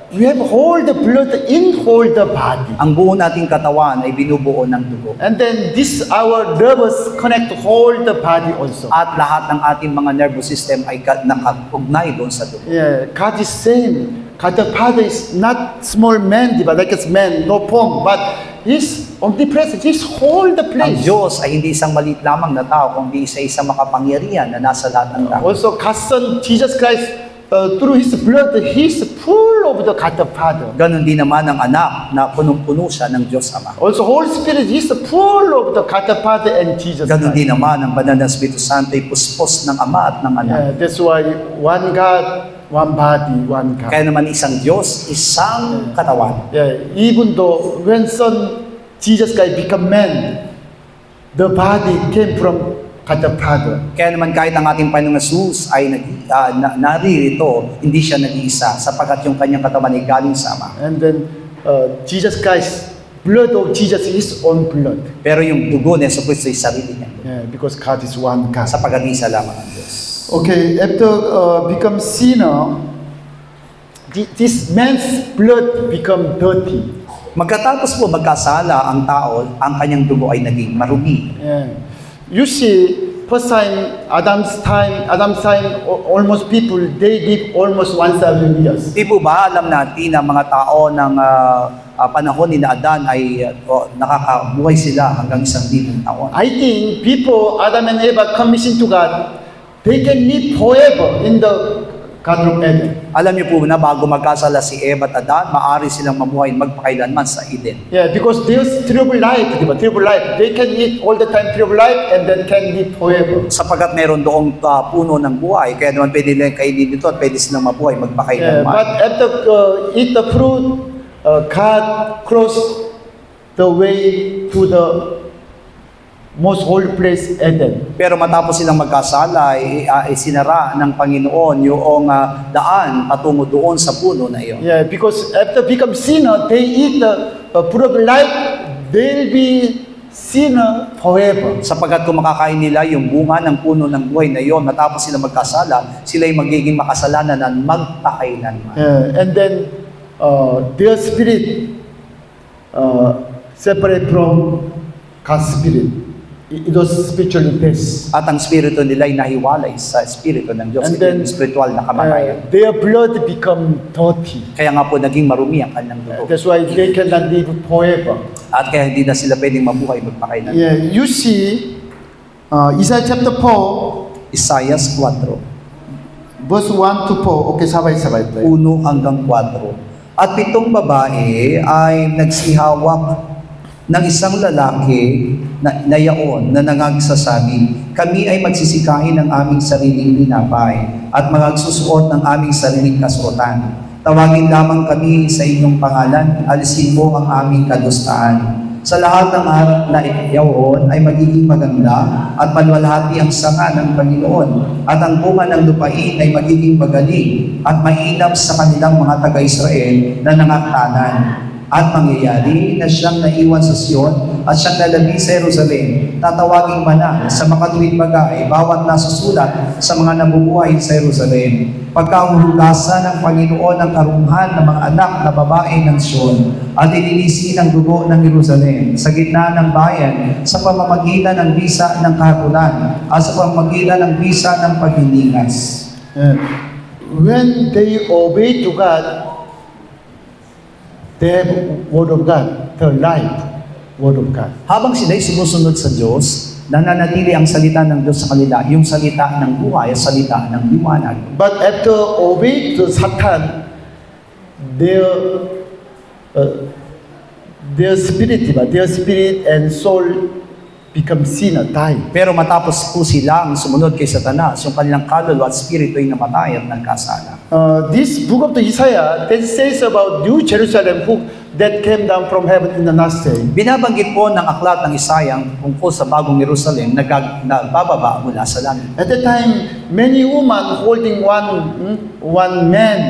We have hold the blood in hold the body. Ang buo nating katawan ay binubuo ng dugo. And then this our nervous connect to hold the body also. At lahat ng ating mga nervous system ay nakaugnay doon sa dugo. God is same. God the Father is not small man, but like a man, no form, but He's omnipresent. He's hold the Ang place. Diyos ay hindi isang maliit lamang na tao, kundi isang makapangyarihan na nasa lahat ng tao. Also, God's Son, Jesus Christ, through His blood, He's full of the God the Father. Ganon din naman ang anak na punong-puno siya ng Diyos Ama. Also, Holy Spirit, He's full of the God the Father and Jesus Ganon Christ. din naman ang banal na Espiritu Santo ay puspos ng Ama at ng Anak. That's why one God, one body, one God. Kaya naman isang Diyos, isang katawan. Even though when Son Jesus Christ become man, the body came from God the Father. Kaya naman kahit ang ating Panginoong Jesus ay naririto, hindi siya nag-iisa sapagkat yung kanyang katawan ay galing sa Ama. And then Jesus Christ, blood of Jesus is own blood. Pero yung dugo ni Jesucristo ay sarili niya. Yeah, because God is one God. Sapagkat isa lamang ang Diyos. Okay, after become sinner, this man's blood become dirty. Magkatapos po magkasala ang tao, ang kanyang dugo ay naging marumi. Yeah. You see, first time, Adam's time, almost people, they live almost 1,000 years. Di po ba alam natin na mga tao ng panahon ni Adan ay nakakabuhay sila hanggang 1,000 taon? I think people, Adam and Eva, commission to God, they can live forever in the Garden of Eden. Alam niyo po na bago magkasala si Eva at Adan, maaari silang mabuhay magpakailanman sa Eden. Yeah, because there's triple life, triple life. They can eat all the time triple life and then can live forever. Sapagkat meron doong puno ng buhay, kaya naman pwede nilang kainin dito at pwede silang mabuhay magpakailanman. But after eat the fruit, God crossed the way to the most holy place, Eden. Pero matapos silang magkasala, sinara ng Panginoon yung daan patungo doon sa puno na iyon. Yeah, because after become sinner, they eat the fruit of life, they'll be sinner forever. Sapagkat kung makakain nila yung bunga ng puno ng buhay na iyon, matapos silang magkasala, sila'y magiging makasalanan at magpakailanman. And then their spirit separate from God's spirit. It was spiritually death. At ang spirito nila ay nahiwalay sa spirito ng Diyos. And then, spiritual na kamatayan. Their blood become dirty. Kaya nga po naging marumi ang kanilang dugo. That's why they cannot live forever. At kaya hindi na sila pwedeng mabuhay magpakailanman. Yeah, you see, Isaiah chapter 4, Isaiah 4, verse 1 to 4. Okay, sabay-sabay tayo. 1 hanggang 4. At 7 babae ay nagsihawak ng isang lalaki na yaon na nangagsasabi, kami ay magsisikain ng aming sariling linapay at magsusuot ng aming sariling kasuotan. Tawagin lamang kami sa inyong pangalan, alisin mo ang aming kadustaan. Sa lahat ng araw na yaon ay magiging maganda at maluwalhati ang sanga ng Panginoon at ang bunga ng lupain ay magiging magaling at mainam sa kanilang mga taga-Israel na nangaktanan. At mangyayari na siyang naiwan sa Sion at siyang nalabi sa Jerusalem. Tatawaging manan sa makatuwid bagay, bawat nasusulat sa mga nabubuhay sa Jerusalem. Pagkahuhugasan ng Panginoon ang karunghan ng mga anak na babae ng Sion at ilinisin ang dugo ng Jerusalem sa gitna ng bayan sa pamamagitan ng bisa ng kahatulan at sa pamamagitan ng bisa ng paghilingas. When they obey to God, they have word of God, the life word of God. Habang sila'y sumusunod sa Diyos, nananatili ang salita ng Diyos sa kanila, yung salita ng buhay, salita ng liwanag. But after obey to Satan, their spirit and soul become sinner, die. Pero matapos po silang sumunod kay Satanas, yung kanilang kaluluwa at spirito ay namatay at nagkasala. This book of the Isaiah that says about New Jerusalem that came down from heaven in the last day. Binabanggit po ng aklat ng Isaiah tungkol sa bagong Jerusalem na nagbababa mula sa langit. At that time, many women holding one man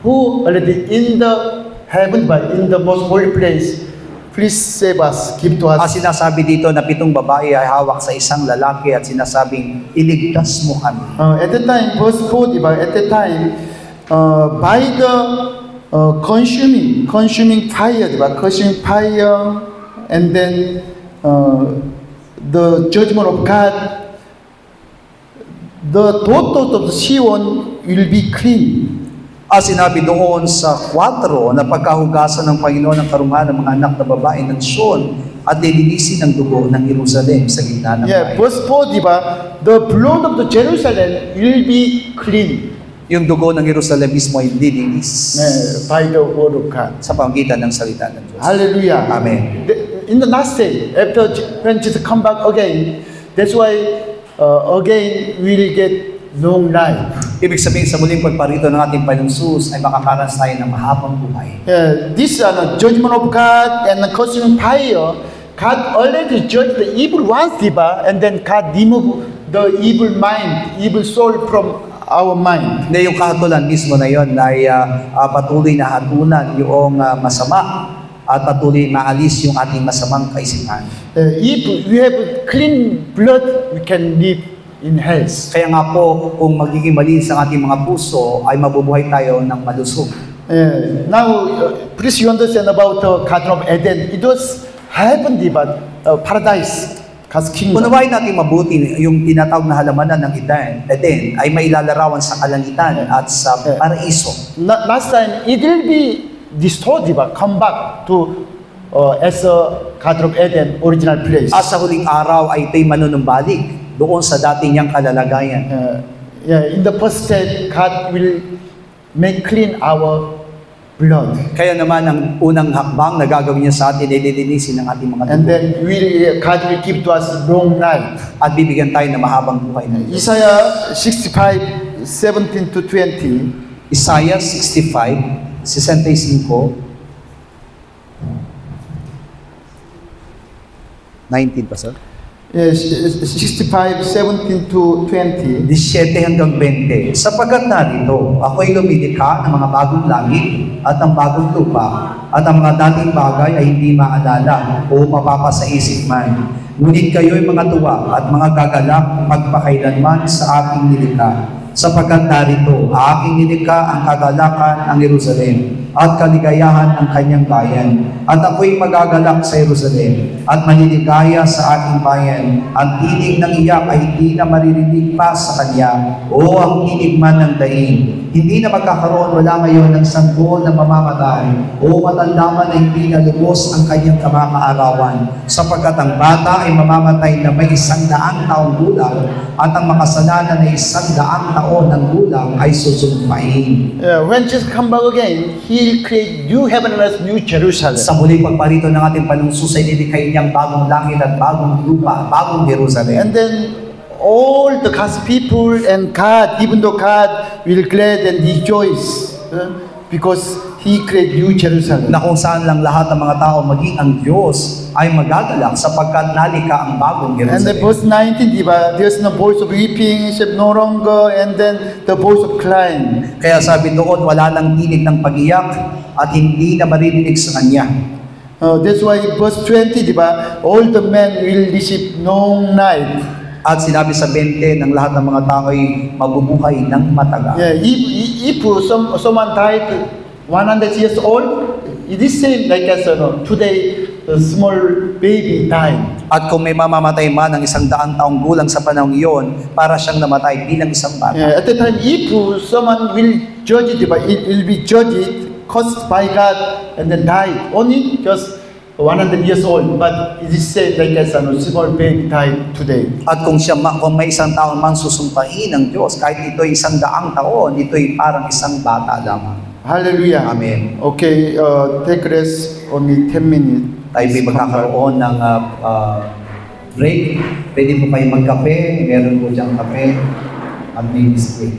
who already in the heaven, but in the most holy place. Please save us, give to us. Sinasabi dito na 7 babae ay hawak sa isang lalaki at sinasabing, iligtas mo kami. At the time, verse 4, at the time, by the consuming fire, and then the judgment of God, the daughters of Sion will be clean. Sinabi doon sa 4 na pagkahugasan ng Panginoon ng karungan ng mga anak na babae ng Sion at lilinisin ang dugo ng Jerusalem sa gitna ng bayan. Verse 4, the blood of the Jerusalem will be clean. Yung dugo ng Jerusalem mismo ay lilinis. By the word of God. Sa pamagitan ng salita ng Diyos. Hallelujah. Amen. In the last day, after when Jesus come back again, that's why again we'll get long life. Ibig sabihin sa muling pagparito ng ating Panginoong Jesus ay makakaranas tayo ng mahabang buhay. This judgment of God and the consuming fire, God already judged the evil ones, and then God the evil mind, evil soul from our mind. Na yung kahatulan mismo na yon ay patuloy na hatulan yung masama at patuloy maalis yung ating masamang kaisipan. If we have clean blood, we can live in health. Kaya nga po, kung magiging malinis ang ating mga puso, ay mabubuhay tayo ng malusog. Now, please you understand about the Garden of Eden. It was heavenly, but paradise, God's kingdom. Unawain natin mabuti yung tinatawag na halamanan ng Eden ay mailalarawan sa kalangitan at sa paraiso. Last time, it will be destroyed, but come back to as a Garden of Eden original place. At sa huling araw ay ito'y manunumbalik doon sa dati niyang kalalagayan. In the first step, God will make clean our blood. Kaya naman ang unang hakbang na gagawin niya sa atin ay lilinisin ang ating mga And dugo. then God will give to us long life. At bibigyan tayo ng mahabang buhay na ito. Isaiah 65:17 to 20. Isaiah 65, 65, 19 pa sir? 65:17 to 20. 17 hanggang 20. Sapagkat narito, ako'y lumilikha ng mga bagong langit at ng bagong lupa, at ang mga dating bagay ay hindi maalala o mapapasaisip man. Ngunit kayo'y mga tuwa at mga gagalak magpakailanman sa aking nilikha. Sapagkat narito, aking nilikha ang kagalakan ng Jerusalem at kaligayahan ng kanyang bayan. At ako'y magagalak sa Jerusalem at maniligaya sa aking bayan. Ang tinig ng iyak ay hindi na maririnig pa sa kanya, o ang tinig man ng daing. Hindi na magkakaroon wala ngayon ng sanggol na mamamatay, o matanda man na hindi na lubos ang kanyang kamakaarawan. Sapagkat ang bata ay mamamatay na may 100 taong gulang, at ang makasalanan na 100 taon ng gulang ay susumpain. When Jesus come back again, He will create new heaven and earth, new Jerusalem. Sa muling pagparito ng ating panungsusay, nilikhain niyang bagong langit at bagong lupa, bagong Jerusalem. And then all the God's people and God, even though God will glad and rejoice because He create new Jerusalem. Na kung saan lang lahat ng mga tao, maging ang Diyos, ay magagalak sapagkat nalikha ang bagong And then Jerusalem. verse 19, diba? There's no voice of weeping, except no longer, and then the voice of crying. Kaya sabi doon, wala nang tinig ng pag-iyak at hindi na maririnig sa Kanya. That's why verse 20, diba? All the men will receive long night. At sinabi sa 20 ng lahat ng mga tao ay mabubuhay ng matagal. Yeah, if someone died 100 years old, it is same like as today, a small baby died. At kung may mamamatay man ng 100 taong gulang sa panahong iyon, para siyang namatay bilang isang bata. At the time, if someone will judge it, it will be judged, caused by God, and then died. Only just 100 years old, but it is said like as a small baby died today. At kung may isang taon man susumpahin ng Diyos, kahit ito'y 100 taon, ito'y parang isang bata lamang. Hallelujah. Amen. Okay, take rest only 10 minutes. Tayo may magkakaroon ng break. Pwede po kayo magkape, meron po diyang kape at may biscuit.